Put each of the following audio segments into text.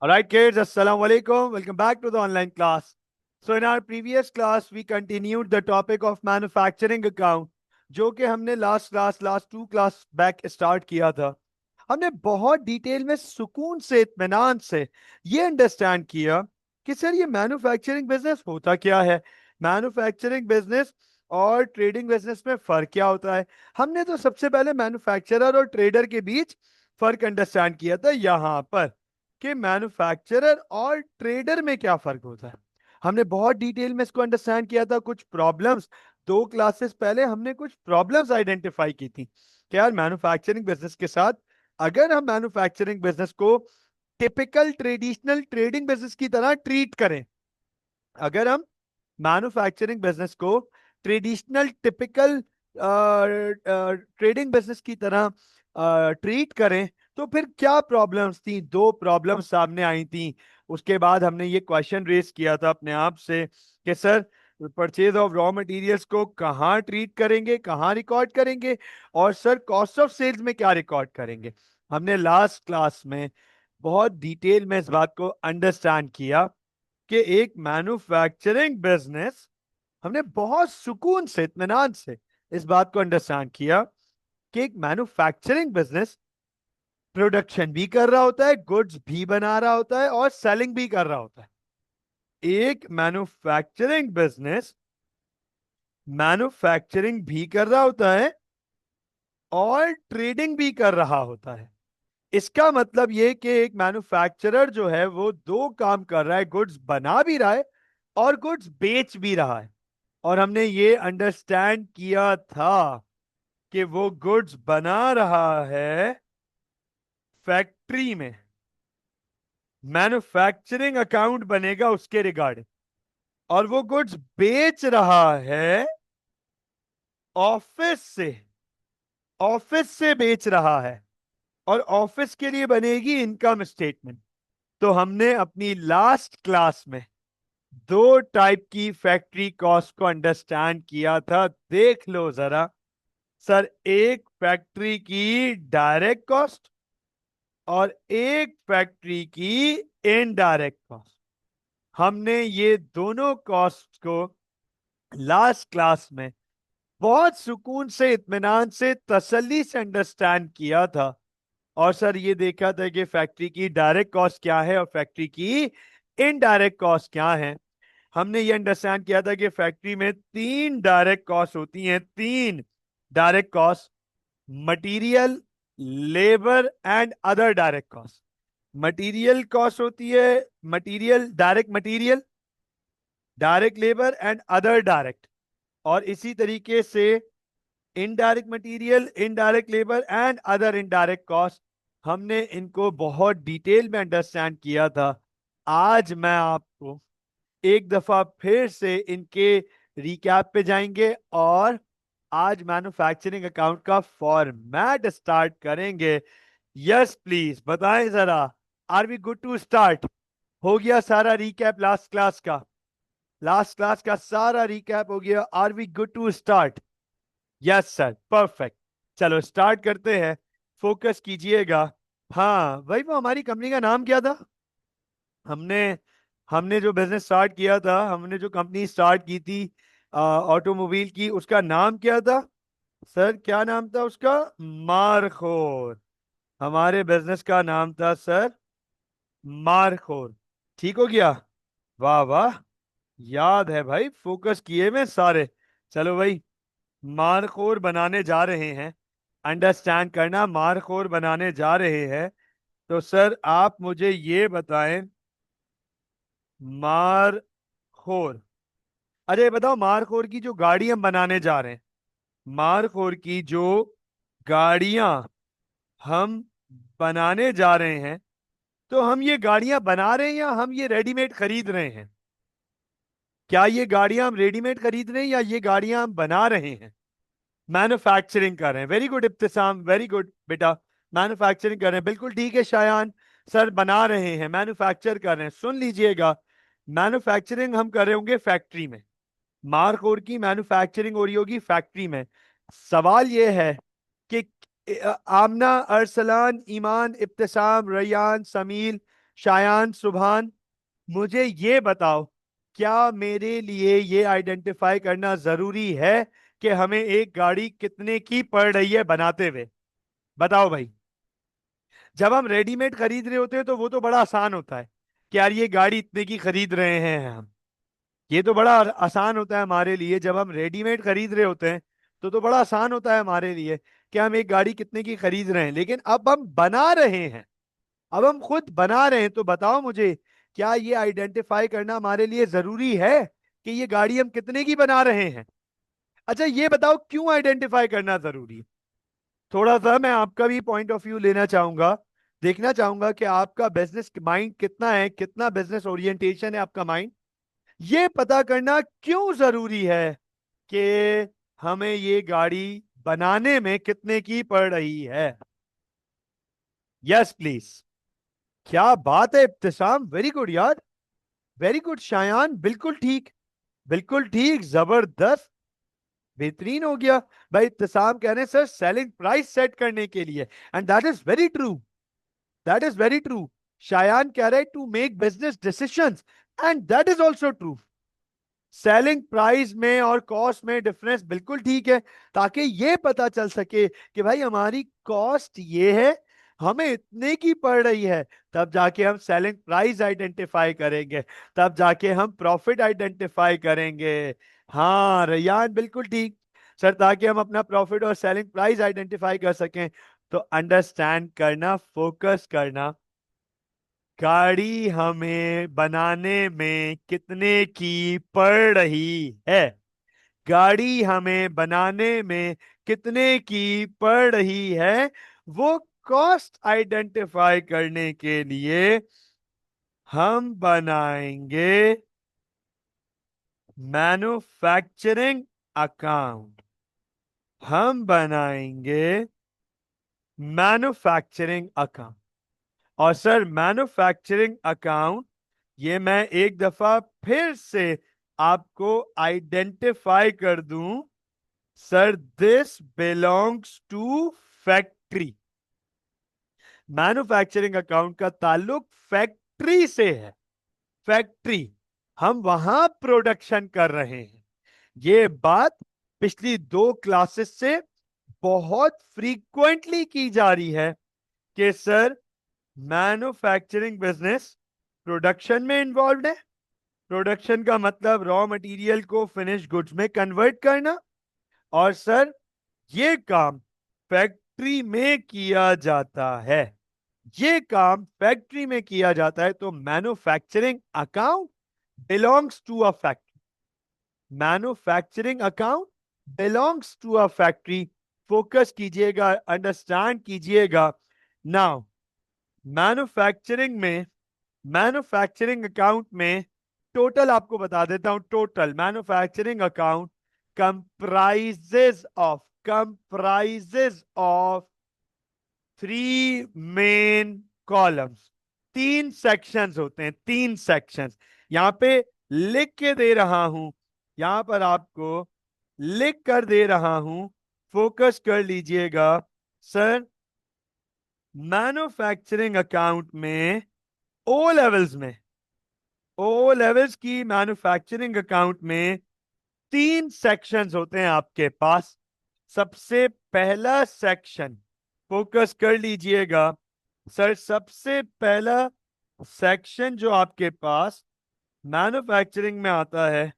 All right, kids, Assalamu alaikum. Welcome back to the online class. So, in our previous class, we continued the topic of manufacturing account, जो कि हमने last two class back start किया था. हमने बहुत detail में सुकून से इत्मीनान से ये अंडरस्टैंड किया कि सर ये मैन्युफैक्चरिंग बिजनेस होता क्या है, मैन्युफैक्चरिंग बिजनेस और ट्रेडिंग बिजनेस में फर्क क्या होता है. हमने तो सबसे पहले मैन्युफैक्चरर और ट्रेडर के बीच फर्क अंडरस्टैंड किया था यहाँ पर कि मैन्युफैक्चरर और ट्रेडर में क्या फर्क होता है. हमने बहुत डिटेल में इसको अंडरस्टैंड किया था. कुछ प्रॉब्लम्स, दो क्लासेस पहले हमने कुछ प्रॉब्लम्स आइडेंटिफाई की थी कि यार मैन्युफैक्चरिंग बिजनेस के साथ अगर हम मैन्युफैक्चरिंग बिजनेस को टिपिकल ट्रेडिशनल ट्रेडिंग बिजनेस की तरह ट्रीट करें, अगर हम मैन्युफैक्चरिंग बिजनेस को ट्रेडिशनल टिपिकल ट्रेडिंग बिजनेस की तरह ट्रीट करें तो फिर क्या प्रॉब्लम्स थी. दो प्रॉब्लम्स सामने आई थी. उसके बाद हमने ये क्वेश्चन रेज किया था अपने आप से कि sir purchase of raw materials को कहाँ ट्रीट करेंगे, कहाँ रिकॉर्ड करेंगे, और सर कॉस्ट ऑफ सेल्स में क्या रिकॉर्ड करेंगे. हमने लास्ट क्लास में बहुत डिटेल में इस बात को अंडरस्टैंड किया कि एक मैन्युफैक्चरिंग बिजनेस, हमने बहुत सुकून से इत्मीनान से इस बात को अंडरस्टैंड किया कि एक मैन्युफैक्चरिंग बिजनेस प्रोडक्शन भी कर रहा होता है, गुड्स भी बना रहा होता है और सेलिंग भी कर रहा होता है. एक मैन्युफैक्चरिंग बिजनेस मैन्युफैक्चरिंग भी कर रहा होता है और ट्रेडिंग भी कर रहा होता है. इसका मतलब ये कि एक मैन्युफैक्चरर जो है वो दो काम कर रहा है, गुड्स बना भी रहा है और गुड्स बेच भी रहा है. और हमने ये अंडरस्टैंड किया था कि वो गुड्स बना रहा है फैक्ट्री में, मैन्युफैक्चरिंग अकाउंट बनेगा उसके रिगार्डिंग, और वो गुड्स बेच रहा है ऑफिस से, ऑफिस से बेच रहा है और ऑफिस के लिए बनेगी इनकम स्टेटमेंट. तो हमने अपनी लास्ट क्लास में दो टाइप की फैक्ट्री कॉस्ट को अंडरस्टैंड किया था. देख लो जरा सर, एक फैक्ट्री की डायरेक्ट कॉस्ट और एक फैक्ट्री की इनडायरेक्ट कॉस्ट. हमने ये दोनों कॉस्ट को लास्ट क्लास में बहुत सुकून से इत्मीनान से तसल्ली से अंडरस्टैंड किया था. और सर ये देखा था कि फैक्ट्री की डायरेक्ट कॉस्ट क्या है और फैक्ट्री की इनडायरेक्ट कॉस्ट क्या है. हमने ये अंडरस्टैंड किया था कि फैक्ट्री में तीन डायरेक्ट कॉस्ट होती हैं, तीन direct cost: material, labour and other direct cost. Material cost होती है material, direct material, direct labour and other direct. और इसी तरीके से indirect material, indirect labour and other indirect cost. हमने इनको बहुत डिटेल में अंडरस्टैंड किया था. आज मैं आपको एक दफा फिर से इनके रिकैप पे जाएंगे और आज मैन्युफैक्चरिंग अकाउंट का फॉर्मेट स्टार्ट करेंगे. यस प्लीज बताएं जरा, are we good to start? हो गया सारा रिकैप लास्ट क्लास का? लास्ट क्लास का सारा रिकैप हो गया. Are we good to start? Yes sir, perfect. चलो स्टार्ट करते हैं. फोकस कीजिएगा. हाँ भाई, वो हमारी कंपनी का नाम क्या था? हमने हमने जो बिजनेस स्टार्ट किया था, हमने जो कंपनी स्टार्ट की थी ऑटोमोबाइल की, उसका नाम क्या था सर? क्या नाम था उसका? मारखोर. हमारे बिजनेस का नाम था सर मारखोर. ठीक हो गया? वाह वाह, याद है भाई, फोकस किए में सारे. चलो भाई, मारखोर बनाने जा रहे हैं. अंडरस्टैंड करना, मारखोर बनाने जा रहे हैं. तो सर आप मुझे ये बताएं, मारखोर, अरे बताओ, मारखोर की जो गाड़ी हम बनाने जा रहे हैं, मारखोर की जो गाड़ियां हम बनाने जा रहे हैं, तो हम ये गाड़ियां बना रहे हैं या हम ये रेडीमेड खरीद रहे हैं? क्या ये गाड़ियां हम रेडीमेड खरीद रहे हैं या ये गाड़ियां हम बना रहे हैं, मैन्युफैक्चरिंग कर रहे हैं? वेरी गुड इब्तिसाम, वेरी गुड बेटा, मैन्युफैक्चरिंग कर रहे हैं. बिल्कुल ठीक है शायान, सर बना रहे हैं, मैन्युफैक्चर कर रहे हैं. सुन लीजिएगा, मैन्युफैक्चरिंग हम कर रहे होंगे फैक्ट्री में, मारकोर की मैन्युफैक्चरिंग हो रही होगी फैक्ट्री में. सवाल यह है कि आमना, अरसलान, ईमान, इब्तिसाम, रैयान, समील, शायान, सुभान, मुझे ये बताओ, क्या मेरे लिए ये आइडेंटिफाई करना जरूरी है कि हमें एक गाड़ी कितने की पड़ रही है बनाते हुए? बताओ भाई। जब हम रेडीमेड खरीद रहे होते हैं तो वो तो बड़ा आसान होता है कि यार ये गाड़ी इतने की खरीद रहे हैं हम। ये तो बड़ा आसान होता है हमारे लिए, जब हम रेडीमेड खरीद रहे होते हैं तो बड़ा आसान होता है हमारे लिए कि हम एक गाड़ी कितने की खरीद रहे हैं। लेकिन अब हम बना रहे हैं, अब हम खुद बना रहे हैं, तो बताओ मुझे, क्या ये आइडेंटिफाई करना हमारे लिए जरूरी है कि ये गाड़ी हम कितने की बना रहे हैं? अच्छा ये बताओ क्यों आइडेंटिफाई करना जरूरी है? थोड़ा सा मैं आपका भी पॉइंट ऑफ व्यू लेना चाहूंगा, देखना चाहूंगा कि आपका बिजनेस माइंड कितना है, कितना बिजनेस ओरिएंटेशन है आपका माइंड। ये पता करना क्यों जरूरी है कि हमें ये गाड़ी बनाने में कितने की पड़ रही है। Yes please. क्या बात है इब्तिसाम, वेरी गुड यार, वेरी गुड। शायान बिल्कुल ठीक, बिल्कुल ठीक, जबरदस्त, बेहतरीन हो गया। भाई इब्तिसाम कह रहे हैं सर सेलिंग प्राइस सेट करने के लिए, and that is very true, that is very true. Shayan कह रहे हैं to make business decisions, and that is also true. Selling price में और कॉस्ट में डिफरेंस बिल्कुल ठीक है, ताकि ये पता चल सके कि भाई हमारी कॉस्ट ये है, हमें इतने की पड़ रही है, तब जाके हम सेलिंग प्राइस आइडेंटिफाई करेंगे, तब जाके हम प्रॉफिट आइडेंटिफाई करेंगे। हाँ रैयान बिल्कुल ठीक सर, ताकि हम अपना प्रॉफिट और सेलिंग प्राइस आइडेंटिफाई कर सकें। तो अंडरस्टैंड करना, फोकस करना, गाड़ी हमें बनाने में कितने की पड़ रही है, गाड़ी हमें बनाने में कितने की पड़ रही है, वो कॉस्ट आइडेंटिफाई करने के लिए हम बनाएंगे मैन्युफैक्चरिंग अकाउंट, हम बनाएंगे मैन्युफैक्चरिंग अकाउंट। और सर मैन्युफैक्चरिंग अकाउंट, ये मैं एक दफा फिर से आपको आइडेंटिफाई कर दूं, sir this belongs to factory. Manufacturing account का ताल्लुक फैक्ट्री से है, फैक्ट्री, हम वहां प्रोडक्शन कर रहे हैं। ये बात पिछली दो क्लासेस से बहुत फ्रीक्वेंटली की जा रही है कि सर मैन्युफैक्चरिंग बिजनेस प्रोडक्शन में इन्वॉल्व है। प्रोडक्शन का मतलब रॉ मटेरियल को फिनिश गुड्स में कन्वर्ट करना, और सर ये काम फैक्ट्री में किया जाता है, ये काम फैक्ट्री में किया जाता है। तो manufacturing account belongs to a factory, manufacturing account belongs to a factory. Focus कीजिएगा, अंडरस्टैंड कीजिएगा। नाउ मैन्युफैक्चरिंग में, मैन्युफैक्चरिंग अकाउंट में टोटल आपको बता देता हूं, total manufacturing account comprises of three main columns. तीन सेक्शंस होते हैं, तीन सेक्शंस। यहां पे लिख के दे रहा हूं, यहां पर आपको लिख कर दे रहा हूं, फोकस कर लीजिएगा। सर मैन्युफैक्चरिंग अकाउंट में ओ लेवल्स में, ओ लेवल्स की मैन्युफैक्चरिंग अकाउंट में तीन सेक्शंस होते हैं आपके पास। सबसे पहला सेक्शन, फोकस कर लीजिएगा सर, सबसे पहला सेक्शन जो आपके पास मैन्युफैक्चरिंग में आता है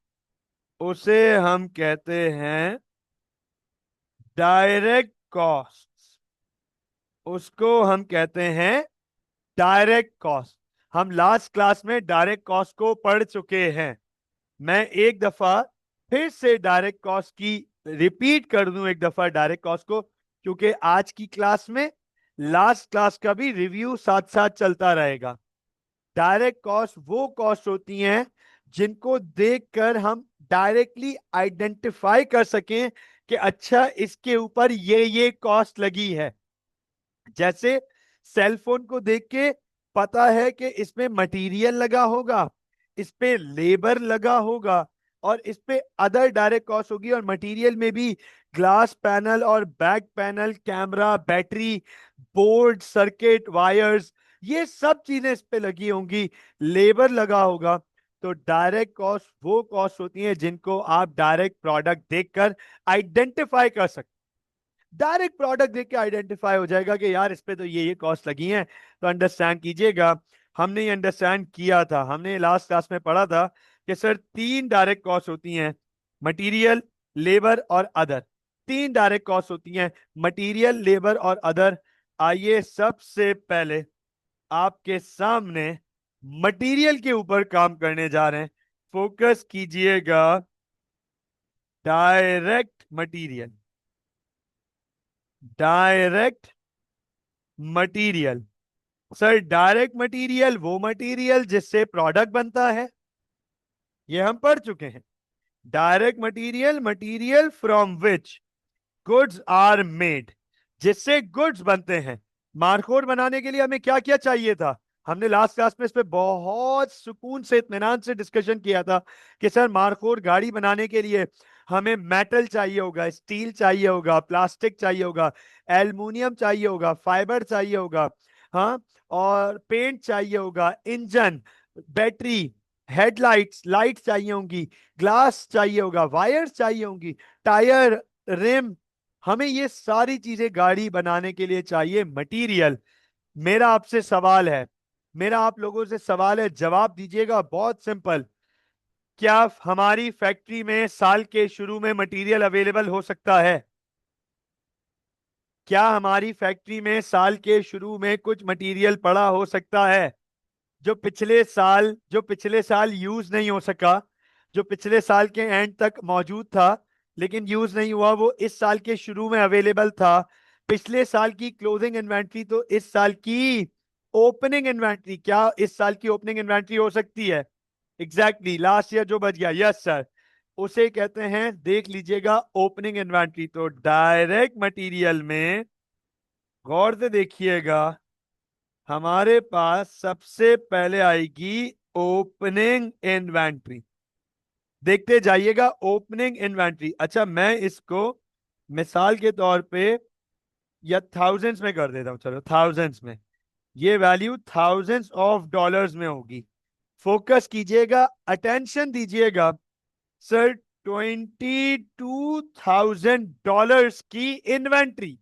उसे हम कहते हैं डायरेक्ट कॉस्ट, उसको हम कहते हैं डायरेक्ट कॉस्ट। हम लास्ट क्लास में डायरेक्ट कॉस्ट को पढ़ चुके हैं। मैं एक दफा फिर से डायरेक्ट कॉस्ट की रिपीट कर दूं, एक दफा डायरेक्ट कॉस्ट को, क्योंकि आज की क्लास में लास्ट क्लास का भी रिव्यू साथ साथ चलता रहेगा। डायरेक्ट कॉस्ट वो कॉस्ट होती हैं जिनको देखकर हम डायरेक्टली आइडेंटिफाई कर सकें कि अच्छा इसके ऊपर ये कॉस्ट लगी है। जैसे सेल फोन को देख के पता है कि इसमें मटेरियल लगा होगा, इस पे लेबर लगा होगा, और इस पे अदर डायरेक्ट कॉस्ट होगी, और मटेरियल में भी ग्लास पैनल और back panel, camera, battery, board, circuit, wires, ये सब चीजें इस पे लगी होंगी, लेबर लगा होगा। तो डायरेक्ट कॉस्ट वो कॉस्ट होती है जिनको आप डायरेक्ट प्रोडक्ट देखकर आइडेंटिफाई कर सकते। डायरेक्ट प्रोडक्ट देख के आइडेंटिफाई हो जाएगा कि यार इस पे तो ये कॉस्ट लगी है। तो अंडरस्टैंड कीजिएगा, हमने ये अंडरस्टैंड किया था, हमने लास्ट क्लास में पढ़ा था कि सर तीन डायरेक्ट कॉस्ट होती हैं, मटेरियल, लेबर और अदर। तीन डायरेक्ट कॉस्ट होती हैं, मटेरियल, लेबर और अदर। आइए सबसे पहले आपके सामने मटेरियल के ऊपर काम करने जा रहे हैं। फोकस कीजिएगा, direct material, direct material. Sir direct material वो मटेरियल जिससे प्रोडक्ट बनता है, ये हम पढ़ चुके हैं। Direct material, material from which goods are made, जिससे गुड्स बनते हैं। मार्कोड बनाने के लिए हमें क्या क्या चाहिए था, हमने लास्ट क्लास में इस पे बहुत सुकून से, इत्मीनान से डिस्कशन किया था कि सर मार्कोड गाड़ी बनाने के लिए हमें मेटल चाहिए होगा, स्टील चाहिए होगा, प्लास्टिक चाहिए होगा, एल्युमिनियम चाहिए होगा, फाइबर चाहिए होगा, हाँ, और पेंट चाहिए होगा, इंजन, बैटरी, हेडलाइट्स, लाइट चाहिए होंगी, ग्लास चाहिए होगा, वायर्स चाहिए होंगी, टायर, रिम। हमें ये सारी चीजें गाड़ी बनाने के लिए चाहिए मटेरियल। मेरा आपसे सवाल है, मेरा आप लोगों से सवाल है, जवाब दीजिएगा, बहुत सिंपल। क्या हमारी फैक्ट्री में साल के शुरू में मटेरियल अवेलेबल हो सकता है? क्या हमारी फैक्ट्री में साल के शुरू में कुछ मटेरियल पड़ा हो सकता है जो पिछले साल यूज नहीं हो सका, जो पिछले साल के एंड तक मौजूद था लेकिन यूज नहीं हुआ, वो इस साल के शुरू में अवेलेबल था? पिछले साल की क्लोजिंग इन्वेंट्री तो इस साल की ओपनिंग इन्वेंट्री, क्या इस साल की ओपनिंग इन्वेंट्री हो सकती है? एग्जैक्टली, लास्ट ईयर जो बच गया, यस सर, उसे कहते हैं, देख लीजिएगा, ओपनिंग इन्वेंट्री। तो डायरेक्ट मटेरियल में गौर से देखिएगा, हमारे पास सबसे पहले आएगी ओपनिंग इन्वेंट्री। देखते जाइएगा, ओपनिंग इन्वेंट्री। अच्छा, मैं इसको मिसाल के तौर पे या थाउजेंड्स में कर देता हूं, चलो थाउजेंड्स में, ये वैल्यू थाउजेंड्स ऑफ डॉलर्स में होगी। फोकस कीजिएगा, अटेंशन दीजिएगा। सर 22,000 डॉलर्स की इन्वेंट्री,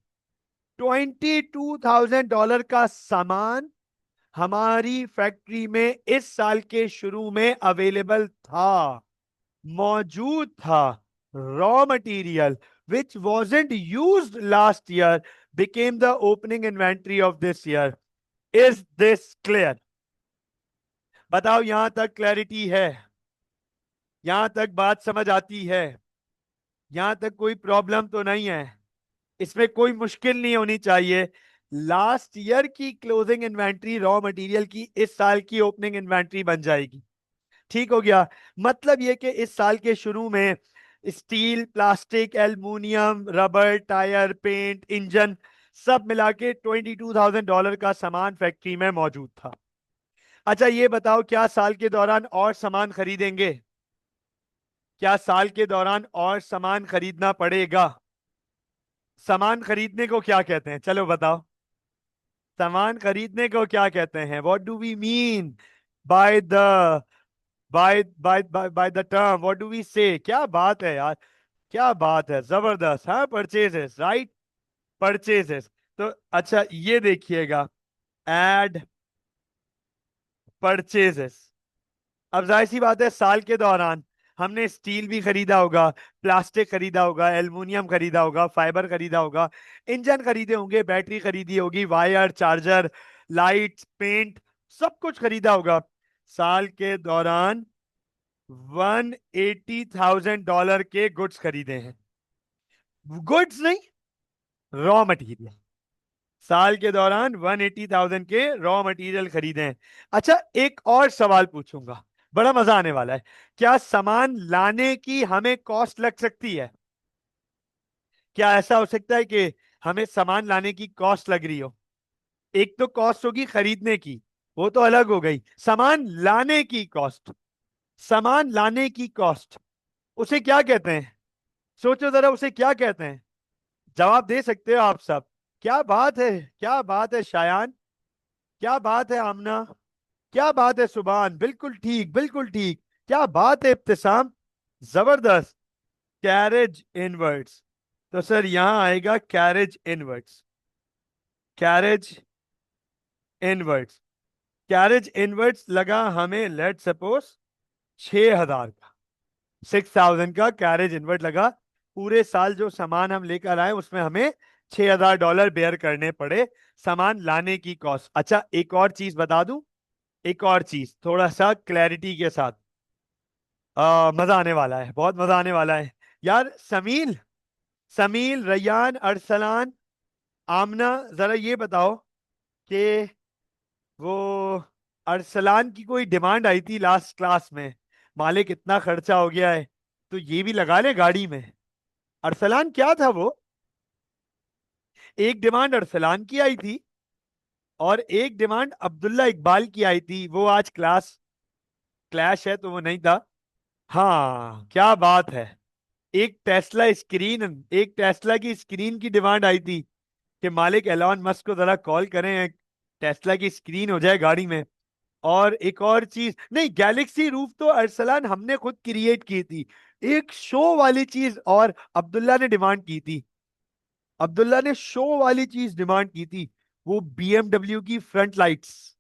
$22,000 का सामान हमारी फैक्ट्री में इस साल के शुरू में अवेलेबल था, मौजूद था। Raw material which wasn't used last year became the opening inventory of this year. Is this clear? बताओ, यहां तक क्लैरिटी है? यहां तक बात समझ आती है? यहां तक कोई प्रॉब्लम तो नहीं है? इसमें कोई मुश्किल नहीं होनी चाहिए। लास्ट ईयर की क्लोजिंग इन्वेंट्री रॉ मटेरियल की इस साल की ओपनिंग इन्वेंट्री बन जाएगी। ठीक हो गया? मतलब ये कि इस साल के शुरू में steel, plastic, aluminium, rubber, tyre, paint, engine, सब मिला के $22,000 का सामान फैक्ट्री में मौजूद था। अच्छा ये बताओ, क्या साल के दौरान और सामान खरीदेंगे? क्या साल के दौरान और सामान खरीदना पड़ेगा? सामान खरीदने को क्या कहते हैं, चलो बताओ। सामान खरीदने को क्या कहते हैं? What do we mean by the by the term? What do we say? क्या बात है यार, क्या बात है, जबरदस्त। हाँ, परचेजेस, राइट, परचेजेस। तो अच्छा ये देखिएगा, एड परचेजेस। अब जाहिर सी बात है, साल के दौरान हमने स्टील भी खरीदा होगा, प्लास्टिक खरीदा होगा, एल्युमिनियम खरीदा होगा, फाइबर खरीदा होगा, इंजन खरीदे होंगे, बैटरी खरीदी होगी, वायर, चार्जर, लाइट्स, पेंट, सब कुछ खरीदा होगा। साल के दौरान $180,000 के गुड्स खरीदे हैं। गुड्स नहीं, रॉ मटेरियल। साल के दौरान 180,000 के रॉ मटेरियल खरीदे हैं। अच्छा एक और सवाल पूछूंगा, बड़ा मजा आने वाला है। क्या सामान लाने की हमें कॉस्ट लग सकती है? क्या ऐसा हो सकता है कि हमें सामान लाने की कॉस्ट लग रही हो? एक तो कॉस्ट होगी खरीदने की, वो तो अलग हो गई, सामान लाने की कॉस्ट। सामान लाने की कॉस्ट, उसे क्या कहते हैं? सोचो जरा, उसे क्या कहते हैं? जवाब दे सकते हो आप सब? क्या बात है, क्या बात है शायान, क्या बात है आमना, क्या बात है सुभान, बिल्कुल ठीक बिल्कुल ठीक। क्या बात है इब्तिसाम, जबरदस्त। कैरेज इनवर्ट्स, तो सर यहां आएगा carriage inverts, carriage inverts. Carriage inverts लगा हमें, लेट सपोज 6,000 का, 6,000 का कैरेज इनवर्ट लगा। पूरे साल जो सामान हम लेकर आए उसमें हमें $6,000 बेयर करने पड़े, सामान लाने की कॉस्ट। अच्छा एक और चीज बता दूं, एक और चीज थोड़ा सा क्लैरिटी के साथ, मजा आने वाला है, बहुत मजा आने वाला है यार। समील, समील, रैयान, अरसलान, आमना, जरा ये बताओ कि वो अरसलान की कोई डिमांड आई थी लास्ट क्लास में, मालिक इतना खर्चा हो गया है तो ये भी लगा ले गाड़ी में। अरसलान क्या था वो? एक डिमांड अरसलान की आई थी और एक डिमांड अब्दुल्ला इकबाल की आई थी, वो आज क्लास क्लैश है तो वो नहीं था। हाँ क्या बात है। एक टेस्ला स्क्रीन, एक टेस्ला की स्क्रीन की डिमांड आई थी कि मालिक एलॉन मस्क को जरा कॉल करें, एक टेस्ला की स्क्रीन हो जाए गाड़ी में। और एक और चीज नहीं, गैलेक्सी रूफ तो अरसलान हमने खुद क्रिएट की थी। एक शो वाली चीज और अब्दुल्ला ने डिमांड की थी, अब्दुल्ला ने शो वाली चीज डिमांड की थी, वो बीएमडब्ल्यू की फ्रंट लाइट्स,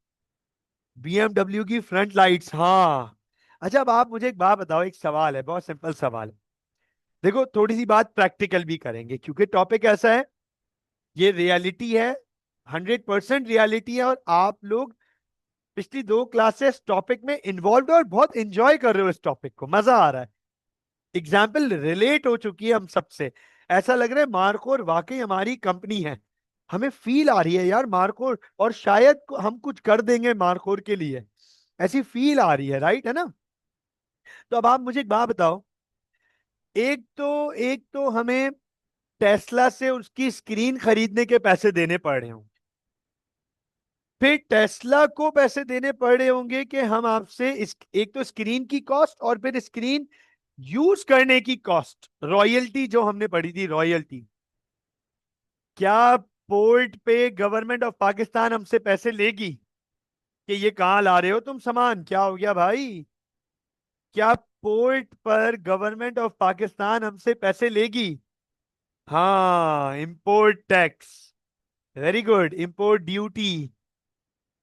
बीएमडब्ल्यू की फ्रंट लाइट्स, हाँ। अच्छा अब आप मुझे एक बात बताओ, एक सवाल है, बहुत सिंपल सवाल है। देखो थोड़ी सी बात प्रैक्टिकल भी करेंगे क्योंकि टॉपिक ऐसा है, ये रियलिटी है, 100% रियलिटी है, और आप लोग पिछली 2 क्लासेस टॉपिक में इन्वॉल्व और बहुत इंजॉय कर रहे हो, इस टॉपिक को मजा आ रहा है, एग्जाम्पल रिलेट हो चुकी है हम सबसे। ऐसा लग रहा है मार्कोर वाकई हमारी कंपनी है, हमें फील आ रही है यार मार्कोर, और शायद हम कुछ कर देंगे मार्कोर के लिए, ऐसी फील आ रही है, राइट है ना? तो अब आप मुझे एक बात बताओ, एक तो हमें टेस्ला से उसकी स्क्रीन खरीदने के पैसे देने पड़ रहे होंगे, फिर टेस्ला को पैसे देने पड़ रहे होंगे कि हम आपसे इस, एक तो स्क्रीन की कॉस्ट और फिर स्क्रीन यूज करने की कॉस्ट, रॉयल्टी जो हमने पढ़ी थी, रॉयल्टी। क्या पोर्ट पे गवर्नमेंट ऑफ पाकिस्तान हमसे पैसे लेगी कि ये कहां ला रहे हो तुम सामान, क्या हो गया भाई? क्या पोर्ट पर गवर्नमेंट ऑफ पाकिस्तान हमसे पैसे लेगी? हाँ import tax, very good, import duty,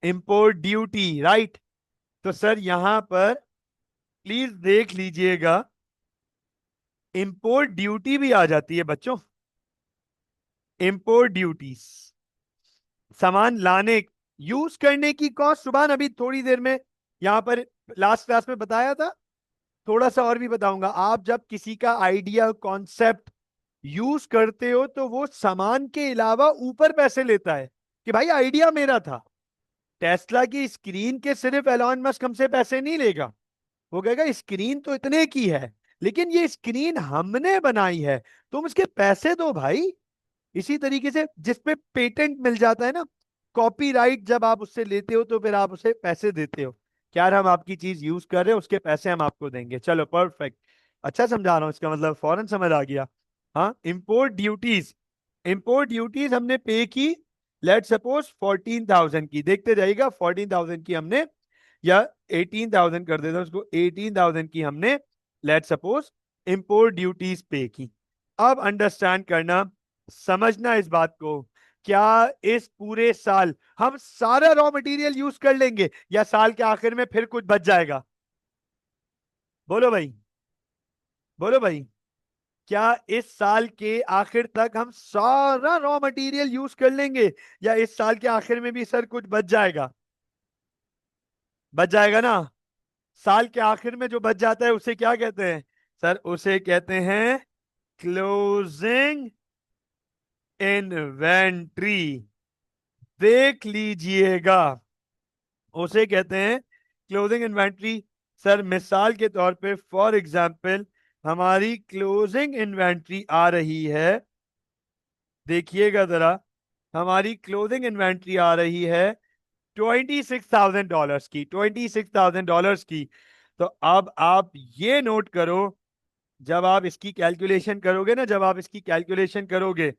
import duty, right. तो सर यहां पर प्लीज देख लीजिएगा, इंपोर्ट ड्यूटी भी आ जाती है बच्चों, इंपोर्ट ड्यूटीज, सामान लाने, यूज करने की कॉस्ट। सुभान अभी थोड़ी देर में यहां पर लास्ट क्लास में बताया था, थोड़ा सा और भी बताऊंगा। आप जब किसी का आइडिया कॉन्सेप्ट यूज करते हो तो वो सामान के अलावा ऊपर पैसे लेता है कि भाई आइडिया मेरा था। टेस्ला की स्क्रीन के सिर्फ एलॉन मस्क हमसे पैसे नहीं लेगा, वो कहेगा स्क्रीन तो इतने की है लेकिन ये स्क्रीन हमने बनाई है, तुम इसके पैसे दो भाई। इसी तरीके से जिसपे पेटेंट मिल जाता है ना, कॉपीराइट, जब आप उससे लेते हो तो फिर आप उसे पैसे देते हो, क्या यार हम आपकी चीज यूज कर रहे हैं, उसके पैसे हम आपको देंगे, चलो परफेक्ट। अच्छा समझा रहा हूं, इसका मतलब फौरन समझ आ गया। हाँ इंपोर्ट ड्यूटीज, इंपोर्ट ड्यूटीज हमने पे की, लेट सपोज 14,000 की, देखते जाइएगा 14,000 की हमने, या 18,000 कर देता हूं उसको, 18,000 की हमने लेट सपोज इंपोर्ट ड्यूटीज पे की। अब अंडरस्टैंड करना, समझना इस बात को, क्या इस पूरे साल हम सारा रॉ मटेरियल यूज कर लेंगे या साल के आखिर में फिर कुछ बच जाएगा? बोलो भाई, बोलो भाई, क्या इस साल के आखिर तक हम सारा रॉ मटेरियल यूज कर लेंगे या इस साल के आखिर में भी सर कुछ बच जाएगा? बच जाएगा ना? साल के आखिर में जो बच जाता है उसे क्या कहते हैं सर? उसे कहते हैं क्लोजिंग इन्वेंट्री, देख लीजिएगा, उसे कहते हैं क्लोजिंग इन्वेंट्री। सर मिसाल के तौर पे फॉर एग्जांपल हमारी क्लोजिंग इन्वेंट्री आ रही है, देखिएगा जरा, हमारी क्लोजिंग इन्वेंट्री आ रही है $26,000 की, $26,000 की। तो अब आप ये नोट करो, जब आप इसकी कैलकुलेशन करोगे ना, जब आप इसकी कैलकुलेशन करोगे,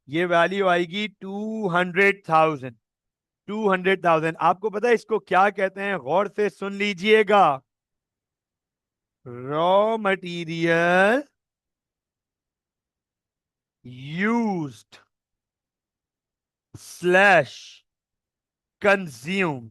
ये वैल्यू आएगी 200,000, 200,000। आपको पता है इसको क्या कहते हैं? गौर से सुन लीजिएगा। Raw material used slash consume.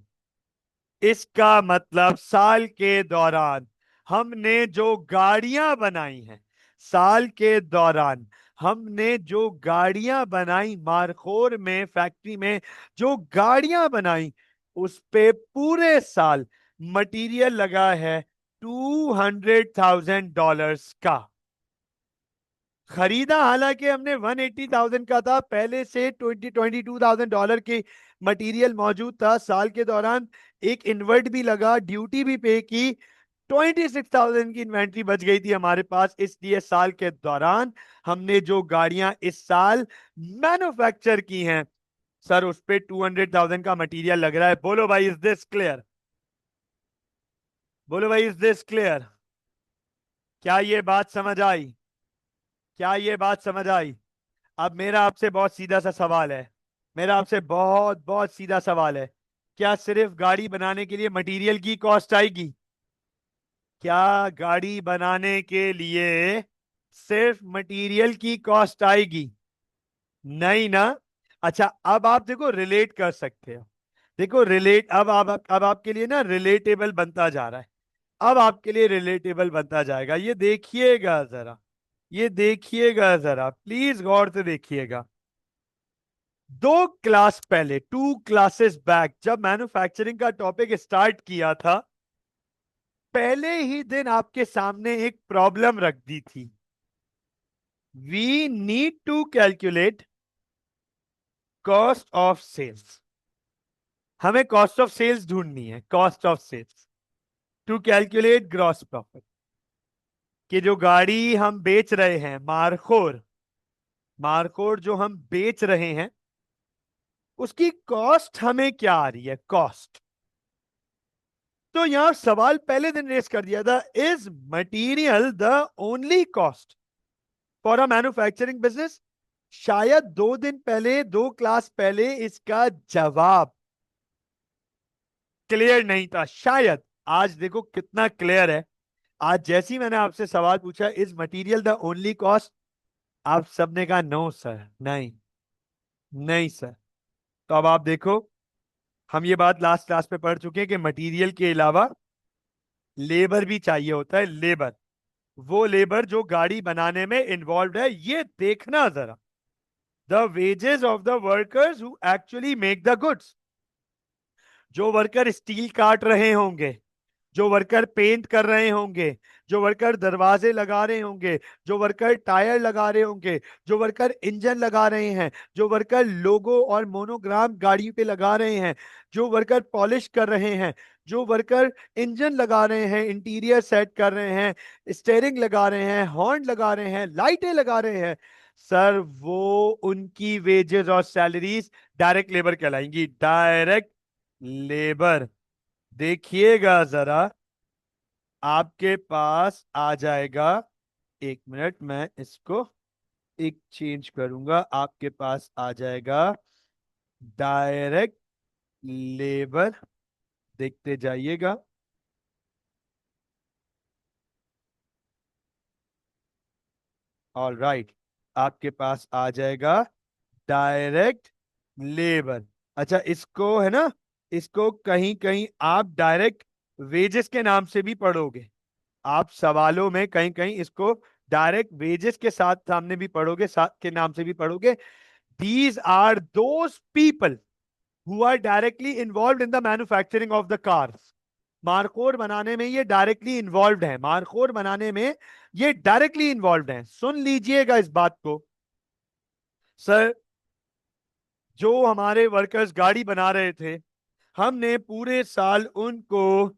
इसका मतलब साल के दौरान हमने जो गाड़ियां बनाई हैं, साल के दौरान हमने जो गाड़ियां बनाई, मारखोर में फैक्ट्री में जो गाड़ियां बनाई, उस पे पूरे साल मटेरियल लगा है $200,000 का। खरीदा हालांकि हमने 180,000 का था, पहले से $22,000 के मटेरियल मौजूद था। साल के दौरान एक इन्वर्ट भी लगा, ड्यूटी भी पे की, 26,000 की इन्वेंट्री बच गई थी हमारे पास। इसलिए साल के दौरान हमने जो गाड़ियां इस साल मैन्युफैक्चर की हैं, सर उस पे 200,000 का मटेरियल लग रहा है। बोलो भाई, इज दिस क्लियर? बोलो भाई, इज दिस क्लियर? क्या ये बात समझ आई? क्या ये बात समझ आई? अब मेरा आपसे बहुत सीधा सा सवाल है, मेरा आपसे बहुत बहुत सीधा सवाल है। क्या सिर्फ गाड़ी बनाने के लिए मटेरियल की कॉस्ट आएगी? क्या गाड़ी बनाने के लिए सिर्फ मटेरियल की कॉस्ट आएगी? नहीं ना। अच्छा, अब आप देखो रिलेट कर सकते हो। देखो रिलेट, अब आपके लिए ना रिलेटेबल बनता जा रहा है। अब आपके लिए रिलेटेबल बनता जाएगा। ये देखिएगा जरा, ये देखिएगा जरा, प्लीज गौर से देखिएगा। 2 क्लास पहले, 2 क्लासेस बैक, जब मैन्युफैक्चरिंग का टॉपिक स्टार्ट किया था, पहले ही दिन आपके सामने एक प्रॉब्लम रख दी थी। We need to calculate cost of sales. हमें कॉस्ट ऑफ सेल्स ढूंढनी है, cost of sales to calculate gross profit. कि जो गाड़ी हम बेच रहे हैं, मारखोर, मारखोर जो हम बेच रहे हैं, उसकी कॉस्ट हमें क्या आ रही है, कॉस्ट। तो यहां सवाल पहले दिन रेस कर दिया था, is material the only cost for a manufacturing business? शायद 2 दिन पहले, 2 क्लास पहले इसका जवाब क्लियर नहीं था, शायद। आज देखो कितना क्लियर है। आज जैसे ही मैंने आपसे सवाल पूछा, is material the only cost, आप सबने कहा नो सर, नहीं, नहीं सर। तो अब आप देखो, हम ये बात लास्ट क्लास पे पढ़ चुके हैं कि मटेरियल के अलावा लेबर भी चाहिए होता है, लेबर। वो लेबर जो गाड़ी बनाने में इन्वॉल्व है, ये देखना जरा। The wages of the workers who actually make the goods. जो वर्कर स्टील काट रहे होंगे, जो वर्कर पेंट कर रहे होंगे, जो वर्कर दरवाजे लगा रहे होंगे, जो वर्कर टायर लगा रहे होंगे, जो वर्कर इंजन लगा रहे हैं, जो वर्कर लोगो और मोनोग्राम गाड़ी पे लगा रहे हैं, जो वर्कर पॉलिश कर रहे हैं, जो वर्कर इंजन लगा रहे हैं, इंटीरियर सेट कर रहे हैं, स्टेयरिंग लगा रहे हैं, हॉर्न लगा रहे हैं, लाइटें लगा रहे हैं, सर वो उनकी वेजेस और सैलरीज डायरेक्ट लेबर कहलाएंगी, डायरेक्ट लेबर। देखिएगा जरा, आपके पास आ जाएगा, 1 मिनट मैं इसको एक चेंज करूंगा, आपके पास आ जाएगा डायरेक्ट लेबर। देखते जाइएगा। ऑल राइट, आपके पास आ जाएगा डायरेक्ट लेबर। अच्छा, इसको है ना, इसको कहीं कहीं आप डायरेक्ट वेजेस के नाम से भी पढ़ोगे। आप सवालों में कहीं कहीं इसको डायरेक्ट वेजेस के साथ सामने भी पढ़ोगे, साथ के नाम से भी पढ़ोगे। These are those people who are directly involved in the manufacturing of the cars. मार्कोर बनाने में ये डायरेक्टली इन्वॉल्व है, मार्कोर बनाने में ये डायरेक्टली इन्वॉल्व है। सुन लीजिएगा इस बात को। सर, जो हमारे वर्कर्स गाड़ी बना रहे थे, हमने पूरे साल उनको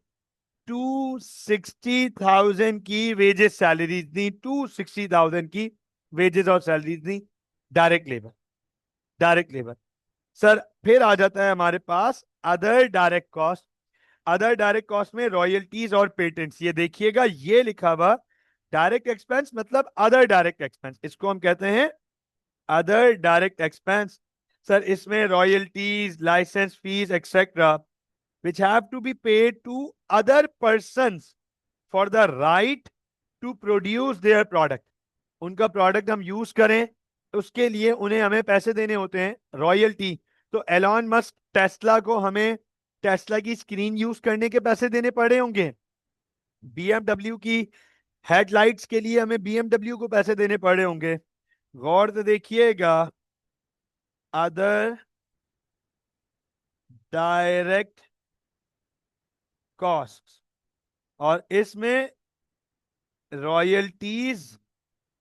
260,000 की वेजेस सैलरीज दी, 260,000 की वेजेस और सैलरीज दी, direct labour, direct labour. Sir फिर आ जाता है हमारे पास other direct cost. Other direct cost में रॉयल्टीज और पेटेंट्स, ये देखिएगा ये लिखा हुआ डायरेक्ट एक्सपेंस मतलब अदर डायरेक्ट एक्सपेंस, इसको हम कहते हैं अदर डायरेक्ट एक्सपेंस। सर इसमें royalties, licence fees etcetera which have to be paid to other persons for the right to produce their product. उनका प्रोडक्ट हम यूज करें, उसके लिए उन्हें हमें पैसे देने होते हैं, रॉयल्टी। तो एलॉन मस्क टेस्ला को हमें टेस्ला की स्क्रीन यूज करने के पैसे देने पड़े होंगे। बीएमडब्ल्यू की हेडलाइट्स के लिए हमें बीएमडब्ल्यू को पैसे देने पड़े होंगे। गौर से देखिएगा, अदर डायरेक्ट कॉस्ट, और इसमें रॉयल्टीज